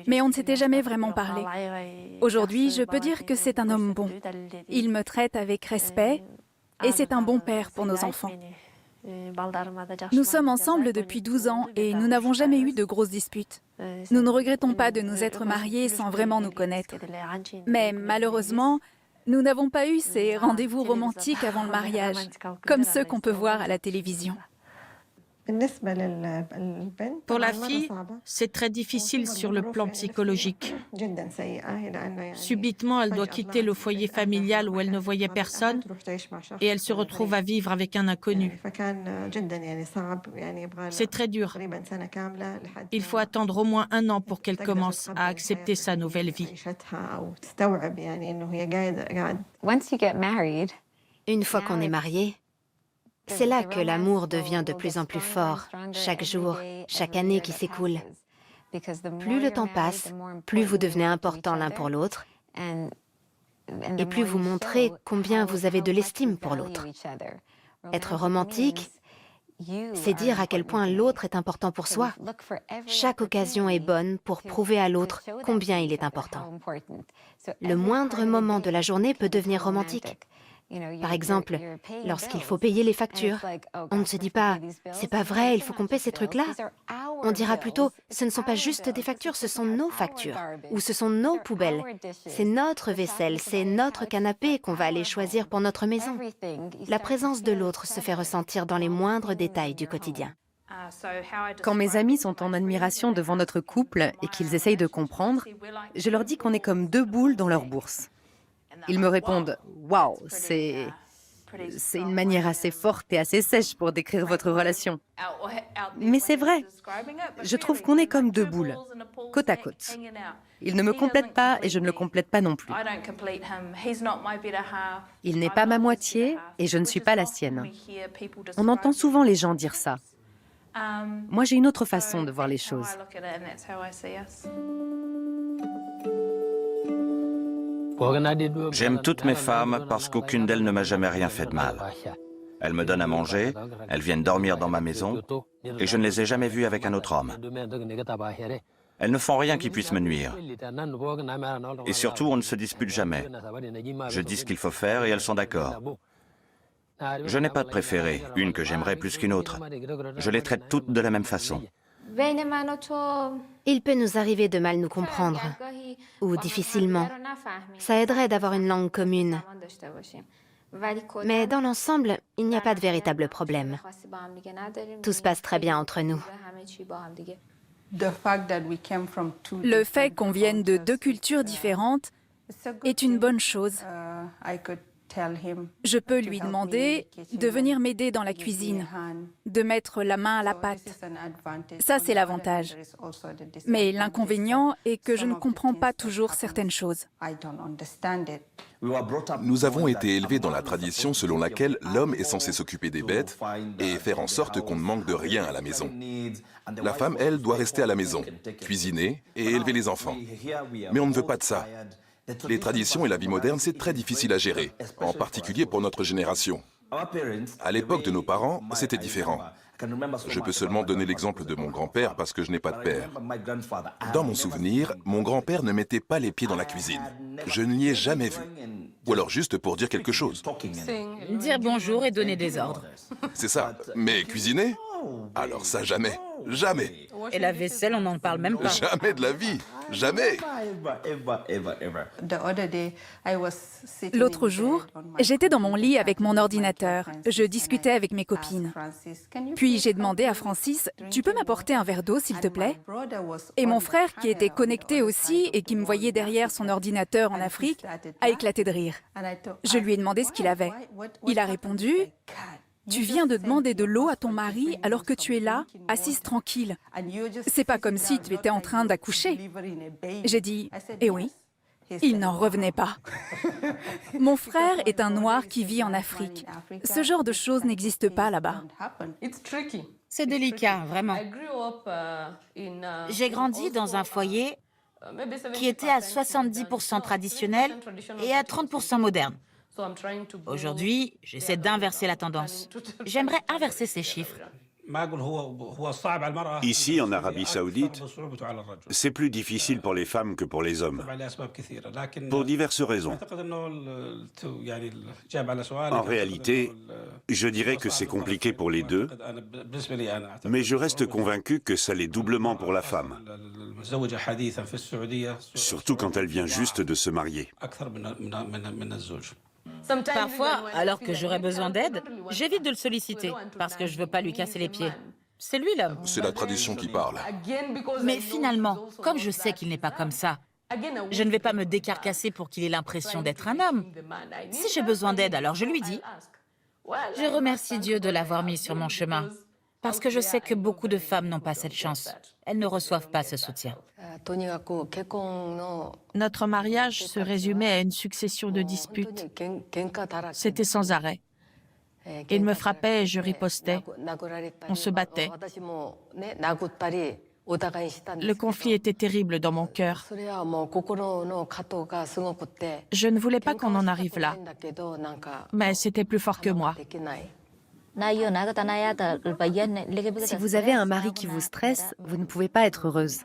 mais on ne s'était jamais vraiment parlé. Aujourd'hui, je peux dire que c'est un homme bon. Il me traite avec respect et c'est un bon père pour nos enfants. Nous sommes ensemble depuis 12 ans et nous n'avons jamais eu de grosses disputes. Nous ne regrettons pas de nous être mariés sans vraiment nous connaître. Mais malheureusement, nous n'avons pas eu ces rendez-vous romantiques avant le mariage, comme ceux qu'on peut voir à la télévision. Pour la fille, c'est très difficile sur le plan psychologique. Subitement, elle doit quitter le foyer familial où elle ne voyait personne et elle se retrouve à vivre avec un inconnu. C'est très dur. Il faut attendre au moins 1 an pour qu'elle commence à accepter sa nouvelle vie. Une fois qu'on est marié, c'est là que l'amour devient de plus en plus fort, chaque jour, chaque année qui s'écoule. Plus le temps passe, plus vous devenez important l'un pour l'autre, et plus vous montrez combien vous avez de l'estime pour l'autre. Être romantique, c'est dire à quel point l'autre est important pour soi. Chaque occasion est bonne pour prouver à l'autre combien il est important. Le moindre moment de la journée peut devenir romantique. Par exemple, lorsqu'il faut payer les factures, on ne se dit pas « c'est pas vrai, il faut qu'on paie ces trucs-là ». On dira plutôt « ce ne sont pas juste des factures, ce sont nos factures » ou « ce sont nos poubelles, c'est notre vaisselle, c'est notre canapé qu'on va aller choisir pour notre maison ». La présence de l'autre se fait ressentir dans les moindres détails du quotidien. Quand mes amis sont en admiration devant notre couple et qu'ils essayent de comprendre, je leur dis qu'on est comme 2 boules dans leur bourse. Ils me répondent « Waouh, c'est une manière assez forte et assez sèche pour décrire votre relation. » Mais c'est vrai. Je trouve qu'on est comme 2 boules, côte à côte. Il ne me complète pas et je ne le complète pas non plus. Il n'est pas ma moitié et je ne suis pas la sienne. On entend souvent les gens dire ça. Moi, j'ai une autre façon de voir les choses. J'aime toutes mes femmes parce qu'aucune d'elles ne m'a jamais rien fait de mal. Elles me donnent à manger, elles viennent dormir dans ma maison, et je ne les ai jamais vues avec un autre homme. Elles ne font rien qui puisse me nuire. Et surtout, on ne se dispute jamais. Je dis ce qu'il faut faire et elles sont d'accord. Je n'ai pas de préférée, une que j'aimerais plus qu'une autre. Je les traite toutes de la même façon. Il peut nous arriver de mal nous comprendre, ou difficilement. Ça aiderait d'avoir une langue commune. Mais dans l'ensemble, il n'y a pas de véritable problème. Tout se passe très bien entre nous. Le fait qu'on vienne de 2 cultures différentes est une bonne chose. Je peux lui demander de venir m'aider dans la cuisine, de mettre la main à la pâte. Ça, c'est l'avantage. Mais l'inconvénient est que je ne comprends pas toujours certaines choses. Nous avons été élevés dans la tradition selon laquelle l'homme est censé s'occuper des bêtes et faire en sorte qu'on ne manque de rien à la maison. La femme, elle, doit rester à la maison, cuisiner et élever les enfants. Mais on ne veut pas de ça. Les traditions et la vie moderne, c'est très difficile à gérer, en particulier pour notre génération. À l'époque de nos parents, c'était différent. Je peux seulement donner l'exemple de mon grand-père parce que je n'ai pas de père. Dans mon souvenir, mon grand-père ne mettait pas les pieds dans la cuisine. Je ne l'y ai jamais vu. Ou alors juste pour dire quelque chose. Dire bonjour et donner des ordres. C'est ça. Mais cuisiner? Alors ça, jamais. Jamais. Et la vaisselle, on n'en parle même pas. Jamais de la vie. Jamais. L'autre jour, j'étais dans mon lit avec mon ordinateur. Je discutais avec mes copines. Puis j'ai demandé à Francis, « Tu peux m'apporter un verre d'eau, s'il te plaît ?» Et mon frère, qui était connecté aussi et qui me voyait derrière son ordinateur en Afrique, a éclaté de rire. Je lui ai demandé ce qu'il avait. Il a répondu, « Tu viens de demander de l'eau à ton mari alors que tu es là, assise tranquille. C'est pas comme si tu étais en train d'accoucher. » J'ai dit, « Eh oui. » Il n'en revenait pas. Mon frère est un noir qui vit en Afrique. Ce genre de choses n'existe pas là-bas. C'est délicat, vraiment. J'ai grandi dans un foyer qui était à 70% traditionnel et à 30% moderne. Aujourd'hui, j'essaie d'inverser la tendance. J'aimerais inverser ces chiffres. Ici, en Arabie Saoudite, c'est plus difficile pour les femmes que pour les hommes, pour diverses raisons. En réalité, je dirais que c'est compliqué pour les deux, mais je reste convaincu que ça l'est doublement pour la femme, surtout quand elle vient juste de se marier. Parfois, alors que j'aurais besoin d'aide, j'évite de le solliciter parce que je ne veux pas lui casser les pieds. C'est lui l'homme. C'est la tradition qui parle. Mais finalement, comme je sais qu'il n'est pas comme ça, je ne vais pas me décarcasser pour qu'il ait l'impression d'être un homme. Si j'ai besoin d'aide, alors je lui dis. Je remercie Dieu de l'avoir mis sur mon chemin, parce que je sais que beaucoup de femmes n'ont pas cette chance. Elles ne reçoivent pas ce soutien. Notre mariage se résumait à une succession de disputes. C'était sans arrêt. Il me frappait et je ripostais. On se battait. Le conflit était terrible dans mon cœur. Je ne voulais pas qu'on en arrive là, mais c'était plus fort que moi. Si vous avez un mari qui vous stresse, vous ne pouvez pas être heureuse.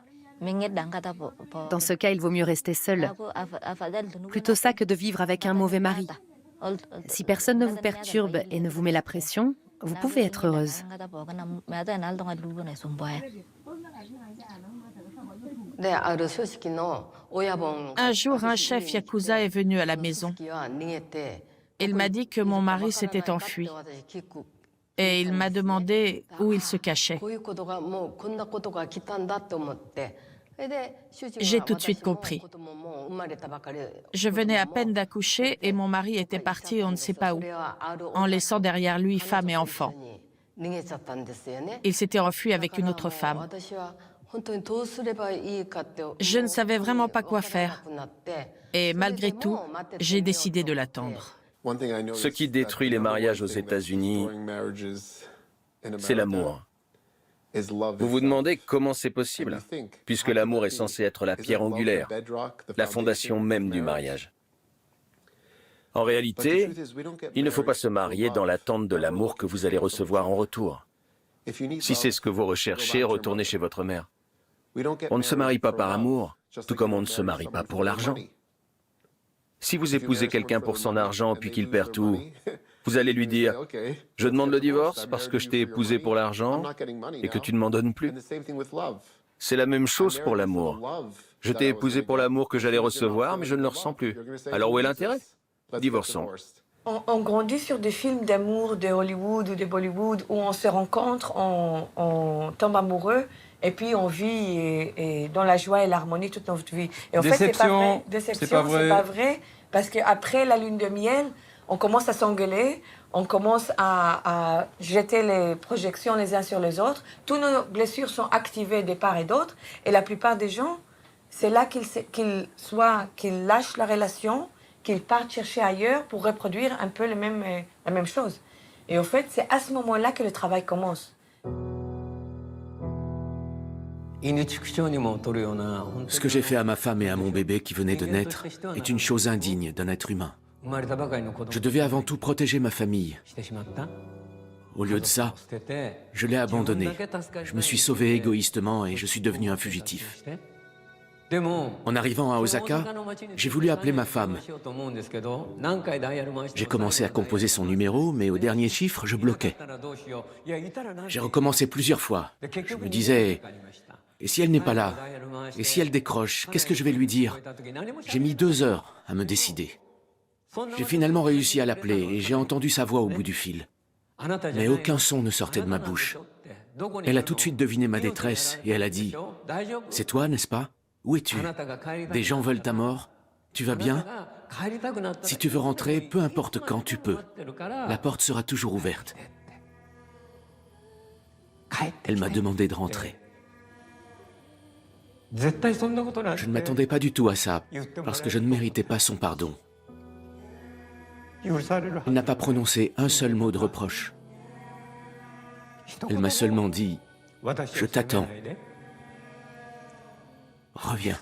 Dans ce cas, il vaut mieux rester seule. Plutôt ça que de vivre avec un mauvais mari. Si personne ne vous perturbe et ne vous met la pression, vous pouvez être heureuse. Un jour, un chef yakuza est venu à la maison. Il m'a dit que mon mari s'était enfui. Et il m'a demandé où il se cachait. J'ai tout de suite compris. Je venais à peine d'accoucher et mon mari était parti on ne sait pas où, en laissant derrière lui femme et enfants. Il s'était enfui avec une autre femme. Je ne savais vraiment pas quoi faire. Et malgré tout, j'ai décidé de l'attendre. Ce qui détruit les mariages aux États-Unis, c'est l'amour. Vous vous demandez comment c'est possible, puisque l'amour est censé être la pierre angulaire, la fondation même du mariage. En réalité, il ne faut pas se marier dans l'attente de l'amour que vous allez recevoir en retour. Si c'est ce que vous recherchez, retournez chez votre mère. On ne se marie pas par amour, tout comme on ne se marie pas pour l'argent. Si vous épousez quelqu'un pour son argent puis qu'il perd tout, vous allez lui dire « Je demande le divorce parce que je t'ai épousé pour l'argent et que tu ne m'en donnes plus. » C'est la même chose pour l'amour. Je t'ai épousé pour l'amour que j'allais recevoir, mais je ne le ressens plus. Alors où est l'intérêt? Divorçons. On grandit sur des films d'amour de Hollywood ou de Bollywood où on se rencontre, on tombe amoureux et puis on vit dans la joie et l'harmonie toute notre vie. Et en fait, c'est pas vrai. Déception, c'est pas vrai. Parce qu'après la lune de miel, on commence à s'engueuler, on commence à jeter les projections les uns sur les autres. Toutes nos blessures sont activées de part et d'autre. Et la plupart des gens, c'est là qu'ils lâchent la relation, qu'ils partent chercher ailleurs pour reproduire un peu la même chose. Et au fait, c'est à ce moment-là que le travail commence. Ce que j'ai fait à ma femme et à mon bébé qui venait de naître est une chose indigne d'un être humain. Je devais avant tout protéger ma famille. Au lieu de ça, je l'ai abandonné. Je me suis sauvé égoïstement et je suis devenu un fugitif. En arrivant à Osaka, j'ai voulu appeler ma femme. J'ai commencé à composer son numéro, mais au dernier chiffre, je bloquais. J'ai recommencé plusieurs fois. Je me disais, et si elle n'est pas là? Et si elle décroche, qu'est-ce que je vais lui dire? J'ai mis 2 heures à me décider. J'ai finalement réussi à l'appeler et j'ai entendu sa voix au bout du fil. Mais aucun son ne sortait de ma bouche. Elle a tout de suite deviné ma détresse et elle a dit « C'est toi, n'est-ce pas? Où es-tu? Des gens veulent ta mort? Tu vas bien? Si tu veux rentrer, peu importe quand, tu peux. La porte sera toujours ouverte. » Elle m'a demandé de rentrer. Je ne m'attendais pas du tout à ça, parce que je ne méritais pas son pardon. Elle n'a pas prononcé un seul mot de reproche. Elle m'a seulement dit « Je t'attends. Reviens. »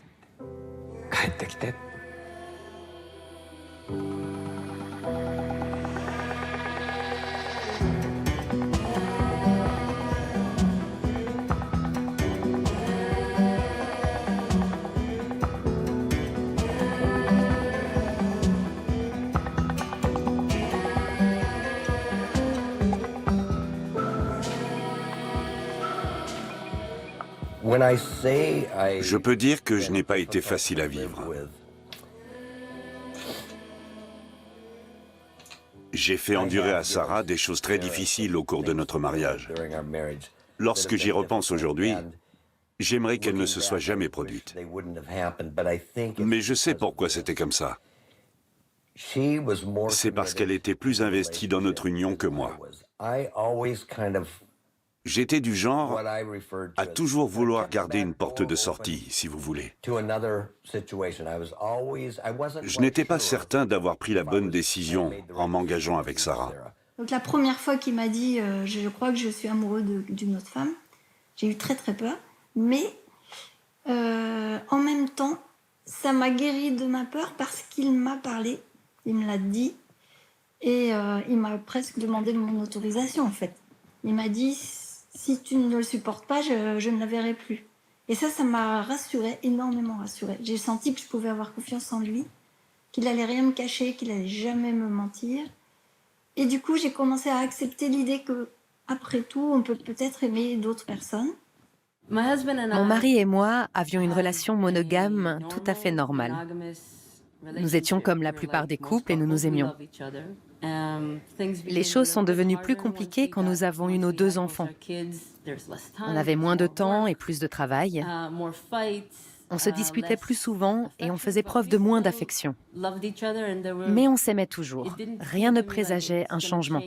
Je peux dire que je n'ai pas été facile à vivre. J'ai fait endurer à Sarah des choses très difficiles au cours de notre mariage. Lorsque j'y repense aujourd'hui, j'aimerais qu'elle ne se soit jamais produite. Mais je sais pourquoi c'était comme ça. C'est parce qu'elle était plus investie dans notre union que moi. J'étais du genre à toujours vouloir garder une porte de sortie, si vous voulez. Je n'étais pas certain d'avoir pris la bonne décision en m'engageant avec Sarah. Donc la première fois qu'il m'a dit je crois que je suis amoureux d'une autre femme, j'ai eu très très peur. Mais en même temps, ça m'a guéri de ma peur parce qu'il m'a parlé, il me l'a dit. Et il m'a presque demandé mon autorisation en fait. Il m'a dit si tu ne le supportes pas, je ne la verrai plus. Et ça m'a rassurée, énormément rassurée. J'ai senti que je pouvais avoir confiance en lui, qu'il allait rien me cacher, qu'il allait jamais me mentir. Et du coup, j'ai commencé à accepter l'idée que, après tout, on peut peut-être aimer d'autres personnes. Mon mari et moi avions une relation monogame tout à fait normale. Nous étions comme la plupart des couples et nous nous aimions. Les choses sont devenues plus compliquées quand nous avons eu nos 2 enfants. On avait moins de temps et plus de travail. On se disputait plus souvent et on faisait preuve de moins d'affection. Mais on s'aimait toujours. Rien ne présageait un changement.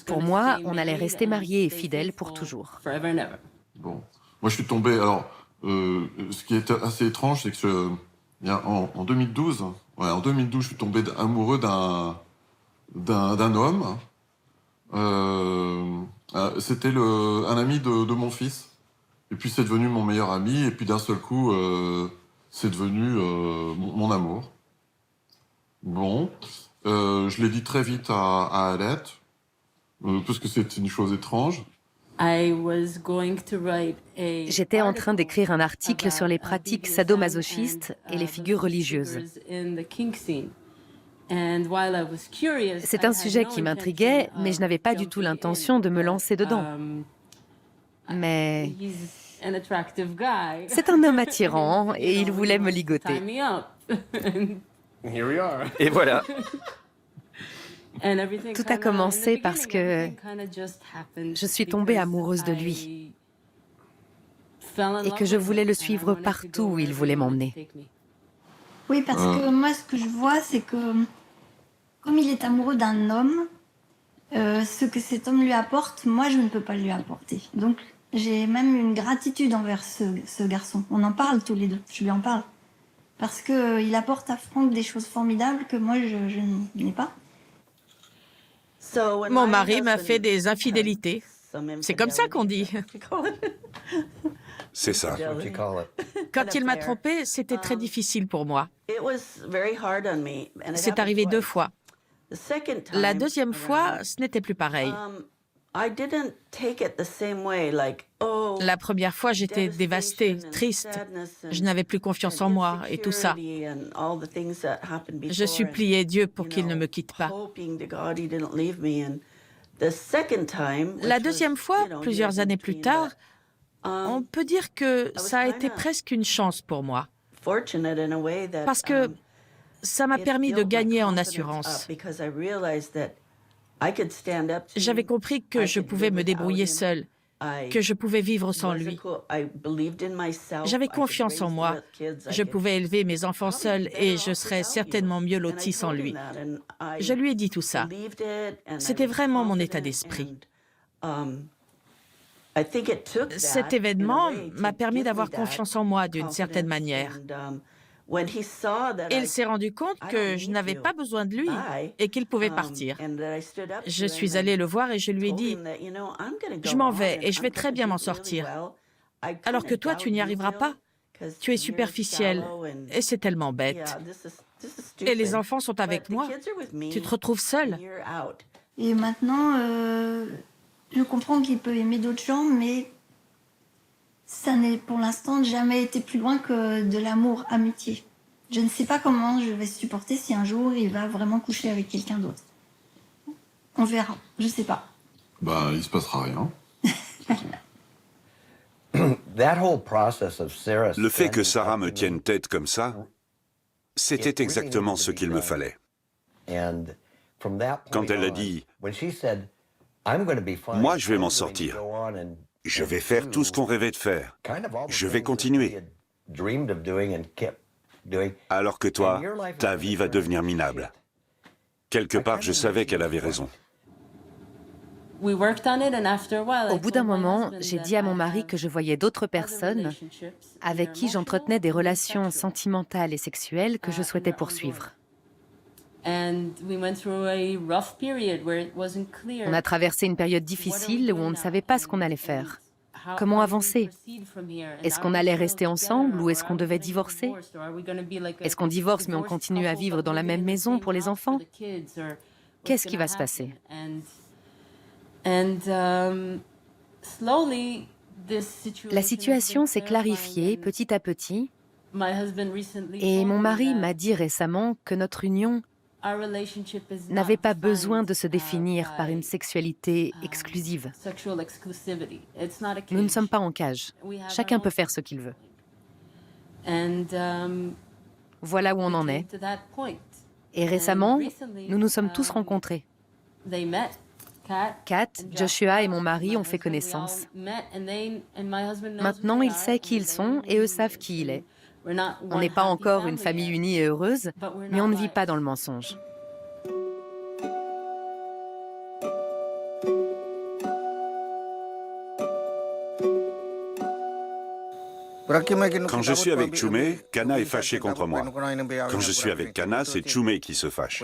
Pour moi, on allait rester mariés et fidèles pour toujours. Bon, moi je suis tombé. Alors, ce qui est assez étrange, c'est que en 2012, je suis tombé amoureux d'un homme. C'était un ami de mon fils. Et puis c'est devenu mon meilleur ami. Et puis d'un seul coup, c'est devenu mon amour. Bon, je l'ai dit très vite à Alette, parce que c'est une chose étrange. J'étais en train d'écrire un article sur les pratiques sadomasochistes et les figures religieuses. C'est un sujet qui m'intriguait, mais je n'avais pas du tout l'intention de me lancer dedans. Mais c'est un homme attirant et il voulait me ligoter. Et voilà. Tout a commencé parce que je suis tombée amoureuse de lui et que je voulais le suivre partout où il voulait m'emmener. Oui, parce que moi, ce que je vois, c'est que comme il est amoureux d'un homme, ce que cet homme lui apporte, moi, je ne peux pas lui apporter. Donc, j'ai même une gratitude envers ce garçon. On en parle tous les deux, je lui en parle. Parce qu'il apporte à Franck des choses formidables que moi, je n'ai pas. Mon mari m'a fait des infidélités. C'est comme ça qu'on dit. C'est ça. Quand il m'a trompée, c'était très difficile pour moi. C'est arrivé 2 fois. La deuxième fois, ce n'était plus pareil. La première fois, j'étais dévastée, triste. Je n'avais plus confiance en moi et tout ça. Je suppliais Dieu pour qu'il ne me quitte pas. La deuxième fois, plusieurs années plus tard, on peut dire que ça a été presque une chance pour moi. Parce que ça m'a permis de gagner en assurance. J'avais compris que je pouvais me débrouiller seule, que je pouvais vivre sans lui. J'avais confiance en moi. Je pouvais élever mes enfants seule et je serais certainement mieux lotie sans lui. Je lui ai dit tout ça. C'était vraiment mon état d'esprit. Cet événement m'a permis d'avoir confiance en moi d'une certaine manière. Il s'est rendu compte que je n'avais pas besoin de lui et qu'il pouvait partir. Je suis allée le voir et je lui ai dit « Je m'en vais et je vais très bien m'en sortir. Alors que toi, tu n'y arriveras pas. Tu es superficiel et c'est tellement bête. Et les enfants sont avec moi. Tu te retrouves seule. » Et maintenant, je comprends qu'il peut aimer d'autres gens, mais ça n'est pour l'instant jamais été plus loin que de l'amour, amitié. Je ne sais pas comment je vais supporter si un jour il va vraiment coucher avec quelqu'un d'autre. On verra, je sais pas. Bah, il se passera rien. Le fait que Sarah me tienne tête comme ça, c'était exactement ce qu'il me fallait. Quand elle a dit « Moi, je vais m'en sortir. Je vais faire tout ce qu'on rêvait de faire. Je vais continuer. Alors que toi, ta vie va devenir minable. » Quelque part, je savais qu'elle avait raison. Au bout d'un moment, j'ai dit à mon mari que je voyais d'autres personnes avec qui j'entretenais des relations sentimentales et sexuelles que je souhaitais poursuivre. On a traversé une période difficile où on ne savait pas ce qu'on allait faire. Comment avancer? Est-ce qu'on allait rester ensemble ou est-ce qu'on devait divorcer? Est-ce qu'on divorce mais on continue à vivre dans la même maison pour les enfants? Qu'est-ce qui va se passer? La situation s'est clarifiée petit à petit et mon mari m'a dit récemment que notre union n'avait pas besoin de se définir par une sexualité exclusive. Nous ne sommes pas en cage. Chacun peut faire ce qu'il veut. Voilà où on en est. Et récemment, nous nous sommes tous rencontrés. Kat, Joshua et mon mari ont fait connaissance. Maintenant, il sait qui ils sont et eux savent qui il est. On n'est pas encore une famille unie et heureuse, mais on ne vit pas dans le mensonge. Quand je suis avec Tchoumé, Kana est fâchée contre moi. Quand je suis avec Kana, c'est Tchoumé qui se fâche.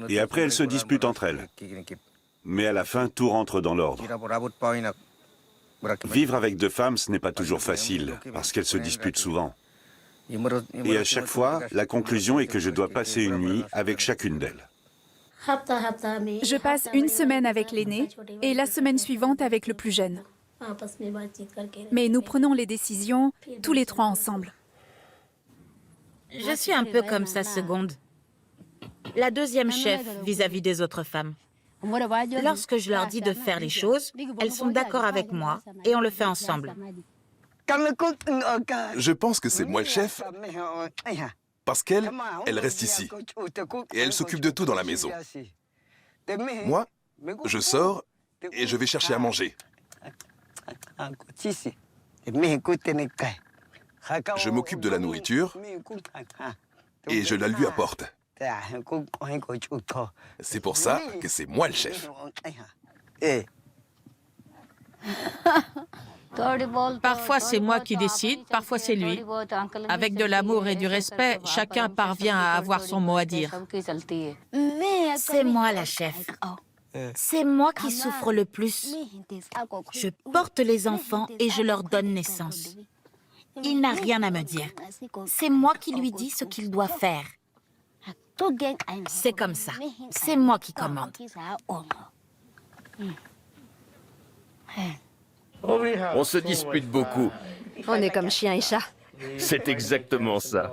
Et après, elles se disputent entre elles. Mais à la fin, tout rentre dans l'ordre. Vivre avec deux femmes, ce n'est pas toujours facile, parce qu'elles se disputent souvent. Et à chaque fois, la conclusion est que je dois passer une nuit avec chacune d'elles. Je passe une semaine avec l'aîné et la semaine suivante avec le plus jeune. Mais nous prenons les décisions tous les trois ensemble. Je suis un peu comme sa seconde. La deuxième chef vis-à-vis des autres femmes. Lorsque je leur dis de faire les choses, elles sont d'accord avec moi et on le fait ensemble. Je pense que c'est moi le chef, parce qu'elle, elle reste ici. Et elle s'occupe de tout dans la maison. Moi, je sors et je vais chercher à manger. Je m'occupe de la nourriture et je la lui apporte. C'est pour ça que c'est moi le chef. Parfois, c'est moi qui décide, parfois c'est lui. Avec de l'amour et du respect, chacun parvient à avoir son mot à dire. C'est moi la chef. C'est moi qui souffre le plus. Je porte les enfants et je leur donne naissance. Il n'a rien à me dire. C'est moi qui lui dis ce qu'il doit faire. C'est comme ça. C'est moi qui commande. On se dispute beaucoup. On est comme chien et chat. C'est exactement ça.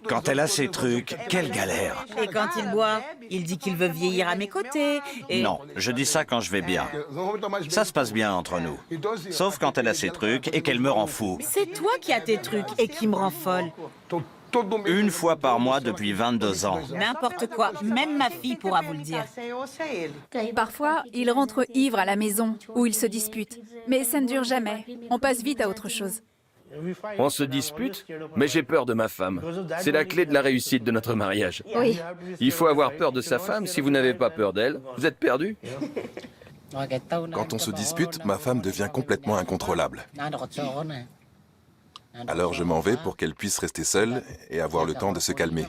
Quand elle a ses trucs, quelle galère. Et quand il boit, il dit qu'il veut vieillir à mes côtés. Et... Non, je dis ça quand je vais bien. Ça se passe bien entre nous. Sauf quand elle a ses trucs et qu'elle me rend fou. C'est toi qui as tes trucs et qui me rend folle. Une fois par mois depuis 22 ans. N'importe quoi, même ma fille pourra vous le dire. Parfois, il rentre ivre à la maison où ils se disputent. Mais ça ne dure jamais. On passe vite à autre chose. On se dispute, mais j'ai peur de ma femme. C'est la clé de la réussite de notre mariage. Oui. Il faut avoir peur de sa femme. Si vous n'avez pas peur d'elle, vous êtes perdu. Quand on se dispute, ma femme devient complètement incontrôlable. Alors je m'en vais pour qu'elle puisse rester seule et avoir le temps de se calmer.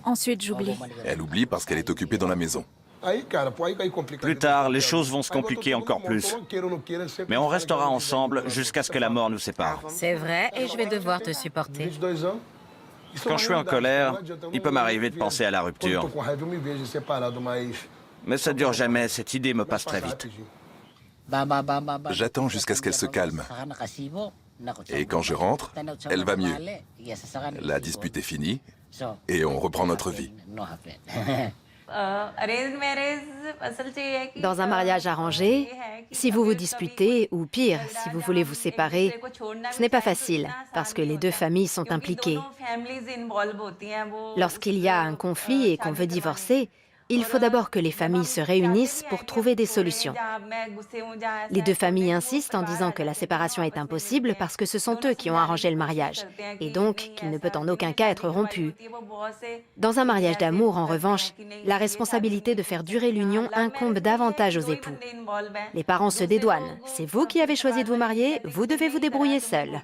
Ensuite, j'oublie. Elle oublie parce qu'elle est occupée dans la maison. Plus tard, les choses vont se compliquer encore plus. Mais on restera ensemble jusqu'à ce que la mort nous sépare. C'est vrai, et je vais devoir te supporter. Quand je suis en colère, il peut m'arriver de penser à la rupture. Mais ça dure jamais, cette idée me passe très vite. J'attends jusqu'à ce qu'elle se calme. Et quand je rentre, elle va mieux. La dispute est finie et on reprend notre vie. Dans un mariage arrangé, si vous vous disputez, ou pire, si vous voulez vous séparer, ce n'est pas facile, parce que les deux familles sont impliquées. Lorsqu'il y a un conflit et qu'on veut divorcer, il faut d'abord que les familles se réunissent pour trouver des solutions. Les deux familles insistent en disant que la séparation est impossible parce que ce sont eux qui ont arrangé le mariage, et donc qu'il ne peut en aucun cas être rompu. Dans un mariage d'amour, en revanche, la responsabilité de faire durer l'union incombe davantage aux époux. Les parents se dédouanent. C'est vous qui avez choisi de vous marier, vous devez vous débrouiller seul.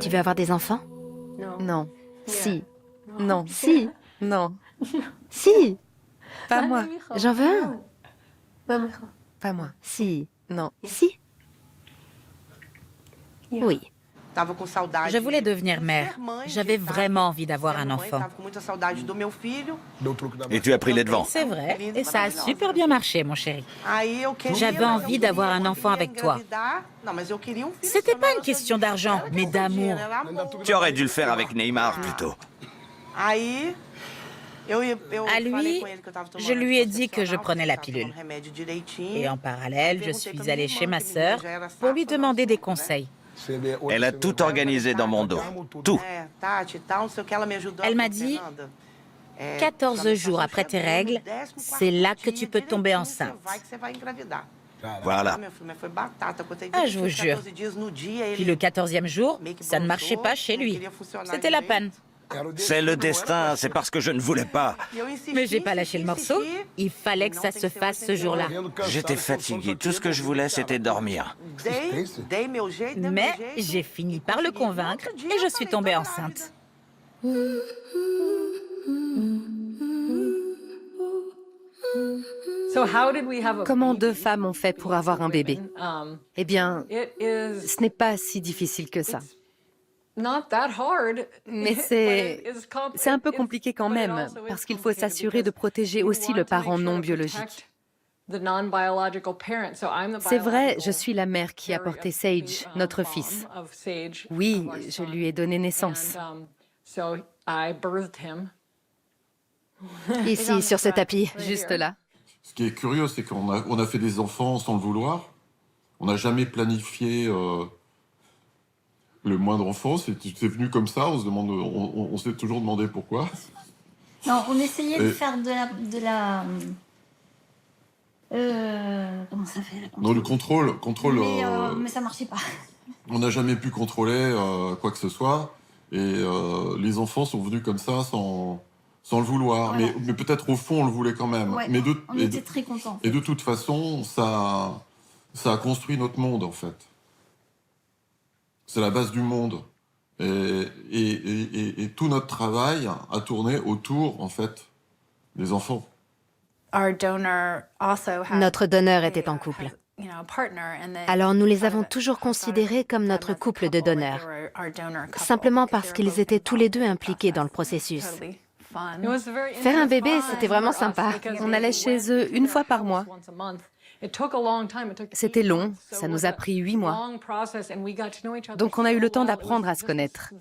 Tu veux avoir des enfants? Non. Si. Non. Si. Non. Si. Pas moi. J'en veux un. Pas moi. Si. Non. Si. Oui. Je voulais devenir mère. J'avais vraiment envie d'avoir un enfant. Et tu as pris les devants. C'est vrai, et ça a super bien marché, mon chéri. J'avais envie d'avoir un enfant avec toi. C'était pas une question d'argent, mais d'amour. Tu aurais dû le faire avec Neymar plutôt. À lui, je lui ai dit que je prenais la pilule. Et en parallèle, je suis allée chez ma sœur pour lui demander des conseils. Elle a tout organisé dans mon dos. Tout. Elle m'a dit, 14 jours après tes règles, c'est là que tu peux tomber enceinte. Voilà. Ah, je vous jure. Puis le 14e jour, ça ne marchait pas chez lui. C'était la panne. C'est le destin, c'est parce que je ne voulais pas. Mais j'ai pas lâché le morceau. Il fallait que ça se fasse ce jour-là. J'étais fatigué. Tout ce que je voulais, c'était dormir. Mais j'ai fini par le convaincre et je suis tombée enceinte. Comment deux femmes ont fait pour avoir un bébé? Eh bien, ce n'est pas si difficile que ça. Mais c'est un peu compliqué quand même, parce qu'il faut s'assurer de protéger aussi le parent non biologique. C'est vrai, je suis la mère qui a porté Sage, notre fils. Oui, je lui ai donné naissance. Ici, sur ce tapis. Juste là. Ce qui est curieux, c'est qu'on a fait des enfants sans le vouloir. On n'a jamais planifié le moindre enfant. C'est venu comme ça. On s'est toujours demandé pourquoi. Non, on essayait de faire de la comment ça fait? Non, le contrôle. Mais ça marchait pas. On n'a jamais pu contrôler quoi que ce soit. Et les enfants sont venus comme ça sans le vouloir. Voilà. Mais peut-être au fond, on le voulait quand même. Ouais, on était très contents. Et de toute façon, ça a construit notre monde, en fait. C'est la base du monde. Et tout notre travail a tourné autour, en fait, des enfants. Notre donneur était en couple. Alors nous les avons toujours considérés comme notre couple de donneurs, simplement parce qu'ils étaient tous les deux impliqués dans le processus. Faire un bébé, c'était vraiment sympa. On allait chez eux une fois par mois. C'était long, ça nous a pris 8 mois. Donc on a eu le temps d'apprendre à se connaître.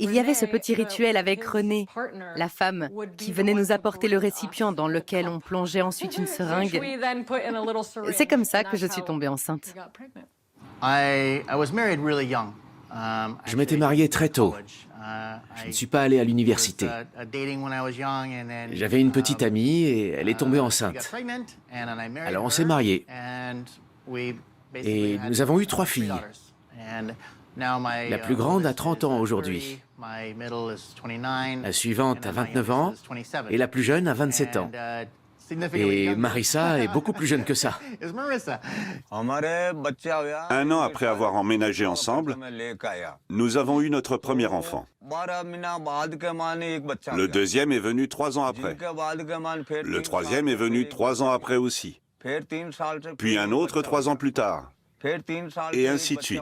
Il y avait ce petit rituel avec René, la femme, qui venait nous apporter le récipient dans lequel on plongeait ensuite une seringue. C'est comme ça que je suis tombée enceinte. Je m'étais marié très tôt. Je ne suis pas allé à l'université. J'avais une petite amie et elle est tombée enceinte. Alors on s'est mariés. Et nous avons eu 3 filles. La plus grande a 30 ans aujourd'hui. La suivante a 29 ans et la plus jeune a 27 ans. Et Marissa est beaucoup plus jeune que ça. 1 an après avoir emménagé ensemble, nous avons eu notre premier enfant. Le deuxième est venu 3 ans après. Le troisième est venu 3 ans après aussi. Puis un autre 3 ans plus tard. Et ainsi de suite.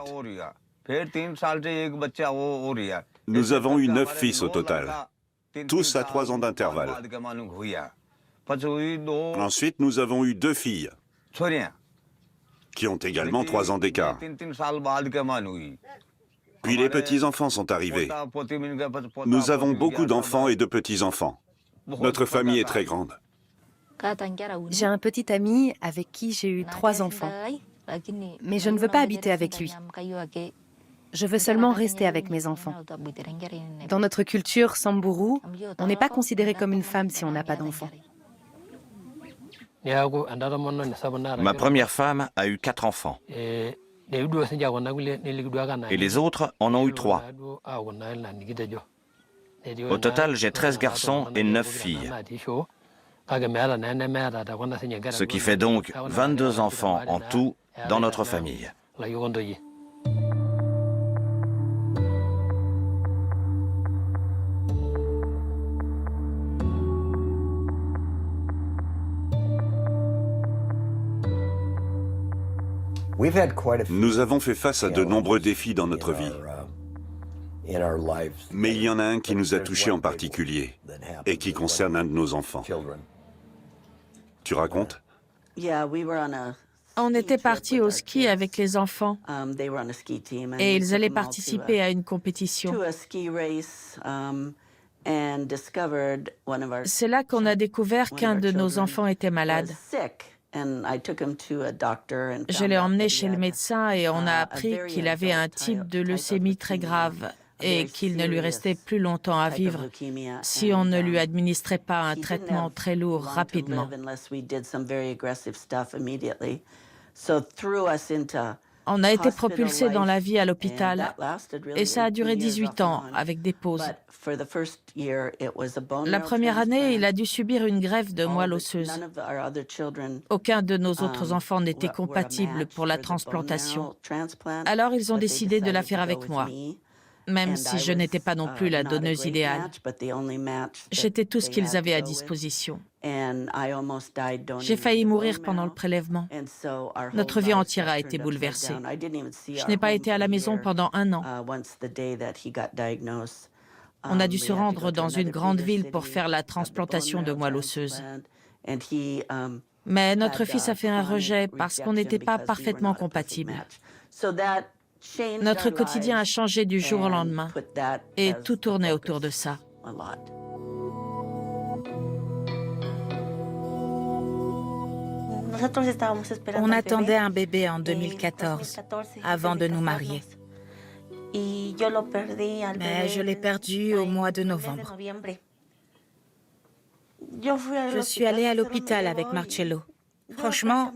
Nous avons eu 9 fils au total, tous à 3 ans d'intervalle. Ensuite, nous avons eu 2 filles, qui ont également 3 ans d'écart. Puis les petits-enfants sont arrivés. Nous avons beaucoup d'enfants et de petits-enfants. Notre famille est très grande. J'ai un petit ami avec qui j'ai eu 3 enfants. Mais je ne veux pas habiter avec lui. Je veux seulement rester avec mes enfants. Dans notre culture Samburu, on n'est pas considéré comme une femme si on n'a pas d'enfants. Ma première femme a eu 4 enfants. Et les autres en ont eu 3. Au total, j'ai 13 garçons et 9 filles. Ce qui fait donc 22 enfants en tout dans notre famille. Nous avons fait face à de nombreux défis dans notre vie. Mais il y en a un qui nous a touchés en particulier et qui concerne un de nos enfants. Tu racontes? On était partis au ski avec les enfants et ils allaient participer à une compétition. C'est là qu'on a découvert qu'un de nos enfants était malade. Je l'ai emmené chez le médecin et on a appris qu'il avait un type de leucémie très grave et qu'il ne lui restait plus longtemps à vivre si on ne lui administrait pas un traitement très lourd rapidement. On a été propulsés dans la vie à l'hôpital et ça a duré 18 ans avec des pauses. La première année, il a dû subir une greffe de moelle osseuse. Aucun de nos autres enfants n'était compatible pour la transplantation. Alors ils ont décidé de la faire avec moi, même si je n'étais pas non plus la donneuse idéale. J'étais tout ce qu'ils avaient à disposition. J'ai failli mourir pendant le prélèvement. Notre vie entière a été bouleversée. Je n'ai pas été à la maison pendant 1 an. On a dû se rendre dans une grande ville pour faire la transplantation de moelle osseuse. Mais notre fils a fait un rejet parce qu'on n'était pas parfaitement compatibles. Notre quotidien a changé du jour au lendemain et tout tournait autour de ça. On attendait un bébé en 2014, avant de nous marier. Mais je l'ai perdu au mois de novembre. Je suis allée à l'hôpital avec Marcello. Franchement,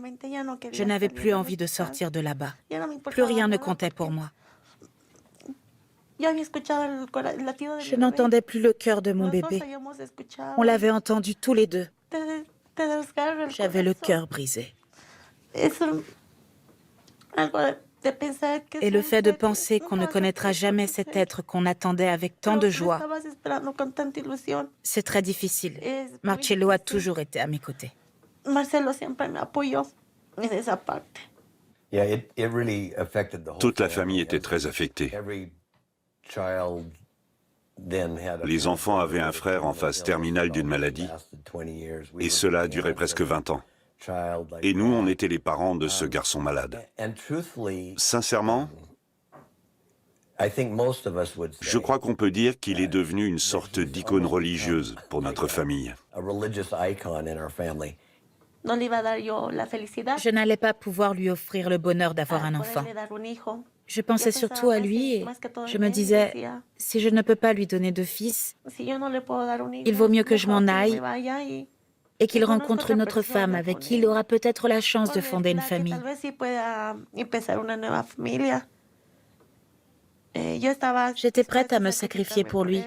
je n'avais plus envie de sortir de là-bas. Plus rien ne comptait pour moi. Je n'entendais plus le cœur de mon bébé. On l'avait entendu tous les deux. J'avais le cœur brisé. Et le fait de penser qu'on ne connaîtra jamais cet être qu'on attendait avec tant de joie, c'est très difficile. Marcello a toujours été à mes côtés. Toute la famille était très affectée. Les enfants avaient un frère en phase terminale d'une maladie, et cela a duré presque 20 ans. Et nous, on était les parents de ce garçon malade. Sincèrement, je crois qu'on peut dire qu'il est devenu une sorte d'icône religieuse pour notre famille. Je n'allais pas pouvoir lui offrir le bonheur d'avoir un enfant. Je pensais surtout à lui et je me disais, si je ne peux pas lui donner de fils, il vaut mieux que je m'en aille et qu'il rencontre une autre femme avec qui il aura peut-être la chance de fonder une famille. J'étais prête à me sacrifier pour lui.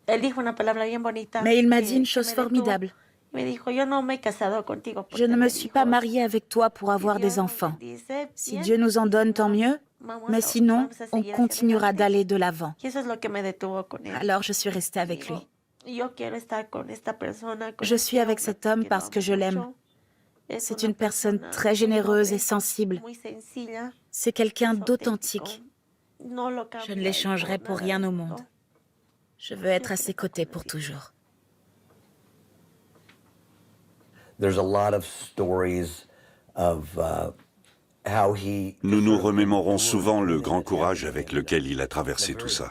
Mais il m'a dit une chose formidable. Je ne me suis pas mariée avec toi pour avoir des enfants. Si Dieu nous en donne, tant mieux. Mais sinon, on continuera d'aller de l'avant. Alors je suis restée avec lui. Je suis avec cet homme parce que je l'aime. C'est une personne très généreuse et sensible. C'est quelqu'un d'authentique. Je ne l'échangerai pour rien au monde. Je veux être à ses côtés pour toujours. Nous nous remémorons souvent le grand courage avec lequel il a traversé tout ça.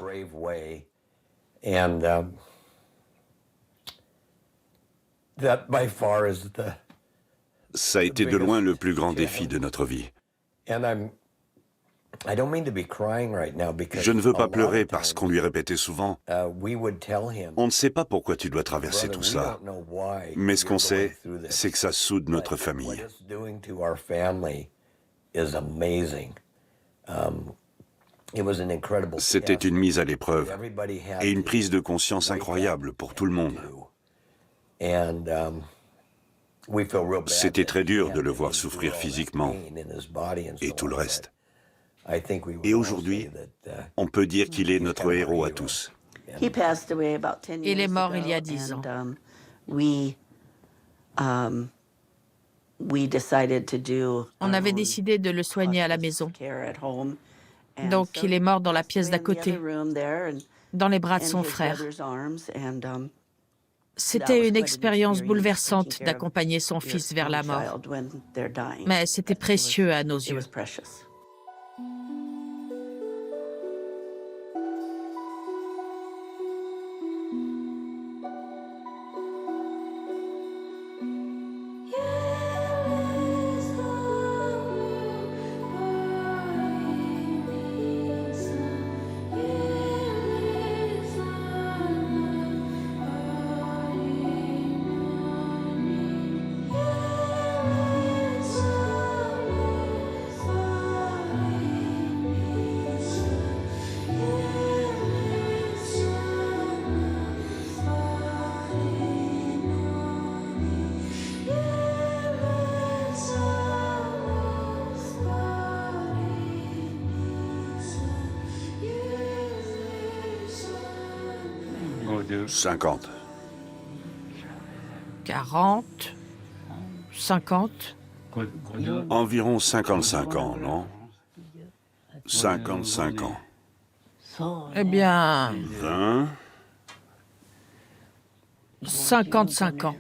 Ça a été de loin le plus grand défi de notre vie. Je ne veux pas pleurer parce qu'on lui répétait souvent « On ne sait pas pourquoi tu dois traverser tout ça, mais ce qu'on sait, c'est que ça soude notre famille. » C'était une mise à l'épreuve et une prise de conscience incroyable pour tout le monde. C'était très dur de le voir souffrir physiquement et tout le reste. Et aujourd'hui, on peut dire qu'il est notre héros à tous. Il est mort il y a 10 ans. On avait décidé de le soigner à la maison. Donc il est mort dans la pièce d'à côté, dans les bras de son frère. C'était une expérience bouleversante d'accompagner son fils vers la mort. Mais c'était précieux à nos yeux. « 50. 40, 50. Environ 55 ans, non? 55 ans. Eh bien... 20. 55 ans.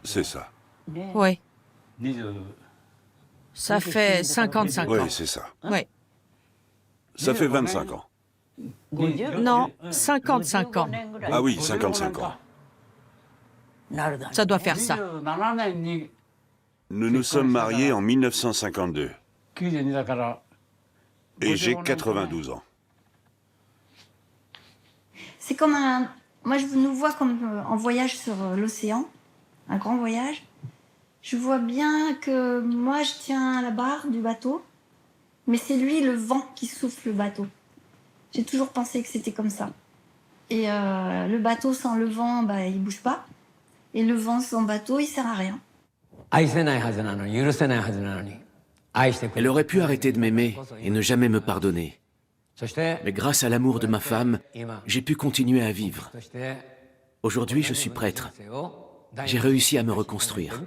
C'est ça. Oui. Ça fait 55 ans. Oui, c'est ça. Oui. Ça fait 25 ans. Non, 55 ans. Ah oui, 55 ans. Ça doit faire ça. Nous nous sommes mariés en 1952. Et j'ai 92 ans. C'est comme un... Moi, je nous vois comme en voyage sur l'océan, un grand voyage. Je vois bien que moi, je tiens à la barre du bateau, mais c'est lui, le vent, qui souffle le bateau. J'ai toujours pensé que c'était comme ça. Et le bateau sans le vent, bah, il bouge pas. Et le vent sans bateau, il sert à rien. Elle aurait pu arrêter de m'aimer et ne jamais me pardonner. Mais grâce à l'amour de ma femme, j'ai pu continuer à vivre. Aujourd'hui, je suis prêtre. J'ai réussi à me reconstruire.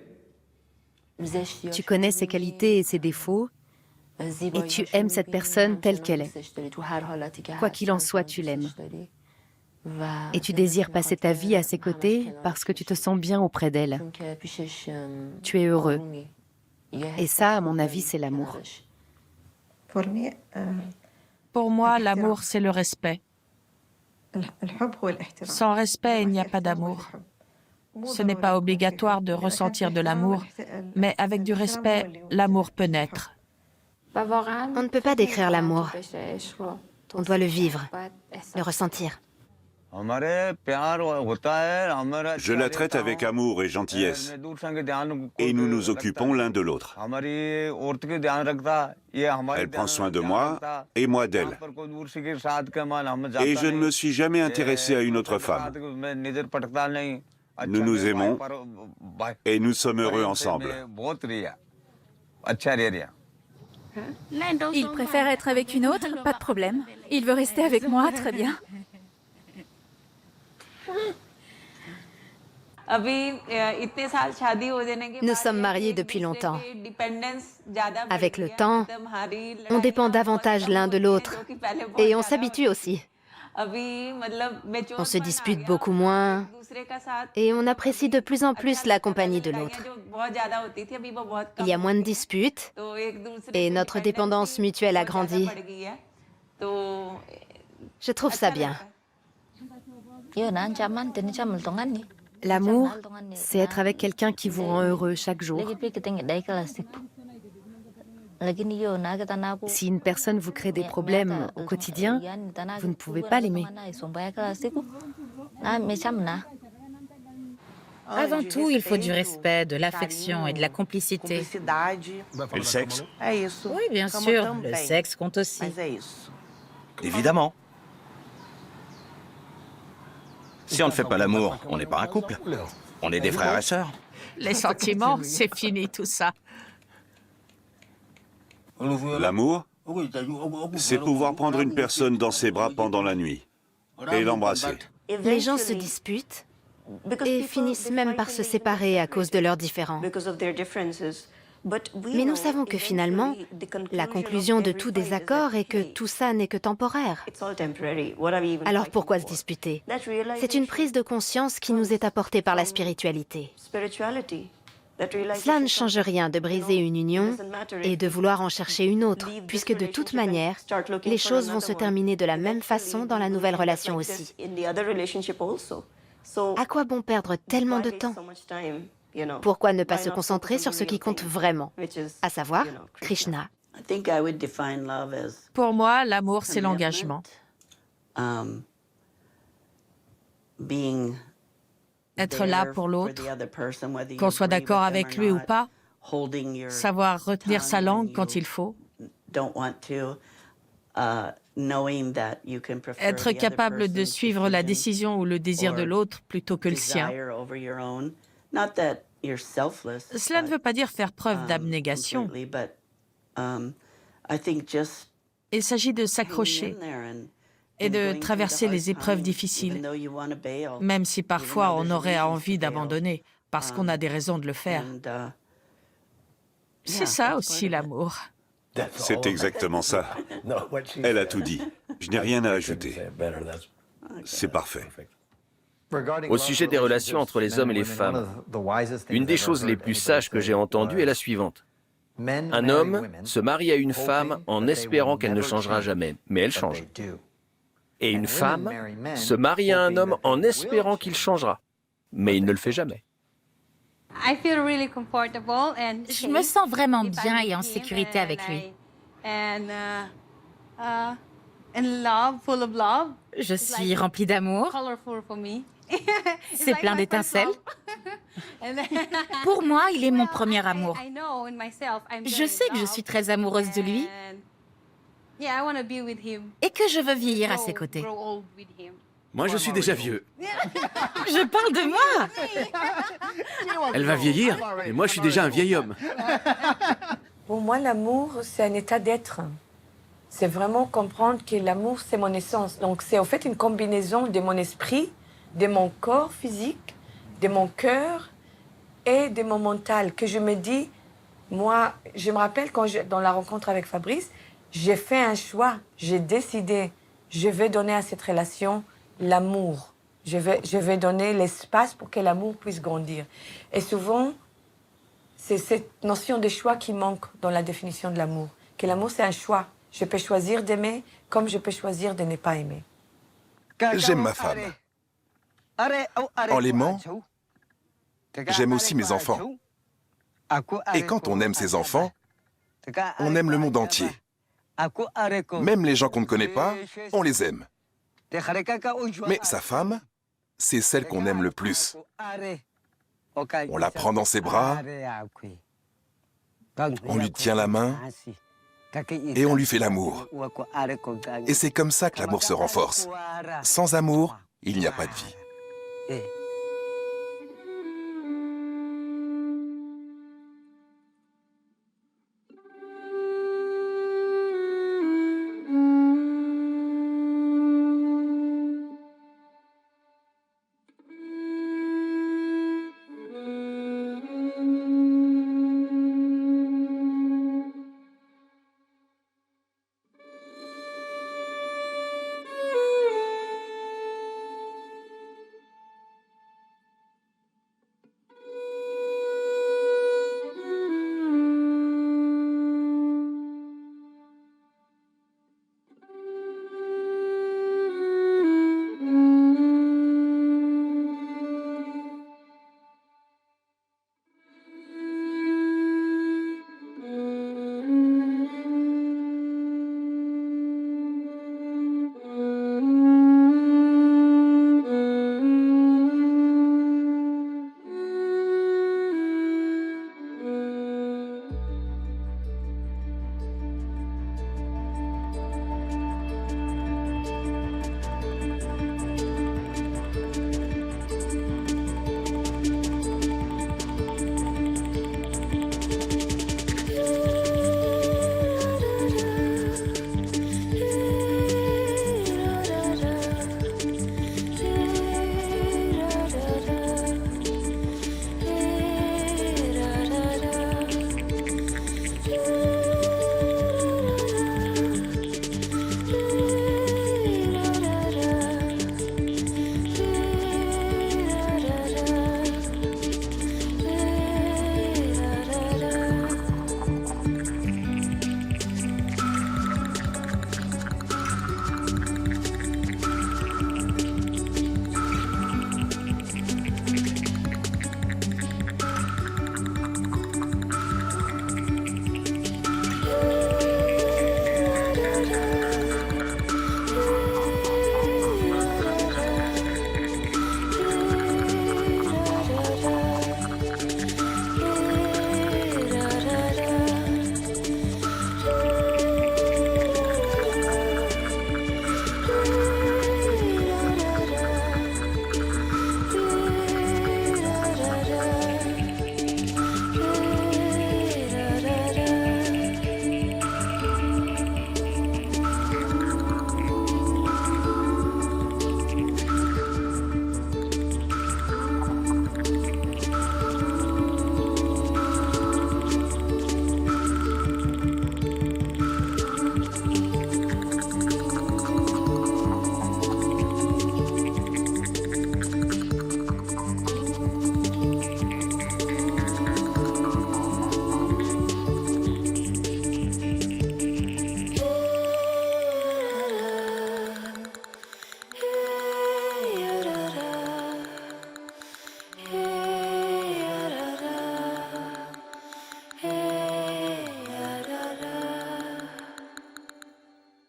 Tu connais ses qualités et ses défauts, et tu aimes cette personne telle qu'elle est. Quoi qu'il en soit, tu l'aimes. Et tu désires passer ta vie à ses côtés parce que tu te sens bien auprès d'elle. Tu es heureux. Et ça, à mon avis, c'est l'amour. Pour moi, l'amour, c'est le respect. Sans respect, il n'y a pas d'amour. Ce n'est pas obligatoire de ressentir de l'amour, mais avec du respect, l'amour peut naître. On ne peut pas décrire l'amour. On doit le vivre, le ressentir. Je la traite avec amour et gentillesse. Et nous nous occupons l'un de l'autre. Elle prend soin de moi et moi d'elle. Et je ne me suis jamais intéressé à une autre femme. Nous nous aimons et nous sommes heureux ensemble. Il préfère être avec une autre, pas de problème. Il veut rester avec moi, très bien. Nous sommes mariés depuis longtemps. Avec le temps, on dépend davantage l'un de l'autre. Et on s'habitue aussi. On se dispute beaucoup moins. Et on apprécie de plus en plus la compagnie de l'autre. Il y a moins de disputes. Et notre dépendance mutuelle a grandi. Je trouve ça bien. L'amour, c'est être avec quelqu'un qui vous rend heureux chaque jour. Si une personne vous crée des problèmes au quotidien, vous ne pouvez pas l'aimer. Avant tout, il faut du respect, de l'affection et de la complicité. Et le sexe? Oui, bien sûr, le sexe compte aussi. Évidemment. Si on ne fait pas l'amour, on n'est pas un couple. On est des frères et sœurs. Les sentiments, c'est fini tout ça. L'amour, c'est pouvoir prendre une personne dans ses bras pendant la nuit et l'embrasser. Les gens se disputent et finissent même par se séparer à cause de leurs différends. Mais nous savons que finalement, la conclusion de tout désaccord est que tout ça n'est que temporaire. Alors pourquoi se disputer? C'est une prise de conscience qui nous est apportée par la spiritualité. Cela ne change rien de briser une union et de vouloir en chercher une autre, puisque de toute manière, les choses vont se terminer de la même façon dans la nouvelle relation aussi. À quoi bon perdre tellement de temps? Pourquoi ne pas se concentrer sur ce qui compte vraiment, à savoir Krishna? Pour moi, l'amour, c'est l'engagement. Être là pour l'autre, qu'on soit d'accord avec lui ou pas, savoir retenir sa langue quand il faut, être capable de suivre la décision ou le désir de l'autre plutôt que le sien. Cela ne veut pas dire faire preuve d'abnégation. Il s'agit de s'accrocher et de traverser les épreuves difficiles, même si parfois on aurait envie d'abandonner parce qu'on a des raisons de le faire. C'est ça aussi l'amour. C'est exactement ça. Elle a tout dit. Je n'ai rien à ajouter. C'est parfait. Au sujet des relations entre les hommes et les femmes, une des choses les plus sages que j'ai entendues est la suivante. Un homme se marie à une femme en espérant qu'elle ne changera jamais, mais elle change. Et une femme se marie à un homme en espérant qu'il changera, mais il ne le fait jamais. Je me sens vraiment bien et en sécurité avec lui. Je suis remplie d'amour. C'est plein d'étincelles. Pour moi, il est mon premier amour. Je sais que je suis très amoureuse de lui et que je veux vieillir à ses côtés. Moi, je suis déjà vieux. Je parle de moi. Elle va vieillir, mais moi, je suis déjà un vieil homme. Pour moi, l'amour, c'est un état d'être. C'est vraiment comprendre que l'amour, c'est mon essence. Donc, c'est en fait une combinaison de mon esprit, de mon corps physique, de mon cœur et de mon mental. Que je me dis, moi, je me rappelle quand dans la rencontre avec Fabrice, j'ai fait un choix, j'ai décidé, je vais donner à cette relation l'amour. Je vais donner l'espace pour que l'amour puisse grandir. Et souvent, c'est cette notion de choix qui manque dans la définition de l'amour. Que l'amour, c'est un choix. Je peux choisir d'aimer comme je peux choisir de ne pas aimer. J'aime ma femme. En l'aimant, j'aime aussi mes enfants. Et quand on aime ses enfants, on aime le monde entier. Même les gens qu'on ne connaît pas, on les aime. Mais sa femme, c'est celle qu'on aime le plus. On la prend dans ses bras, on lui tient la main et on lui fait l'amour. Et c'est comme ça que l'amour se renforce. Sans amour, il n'y a pas de vie.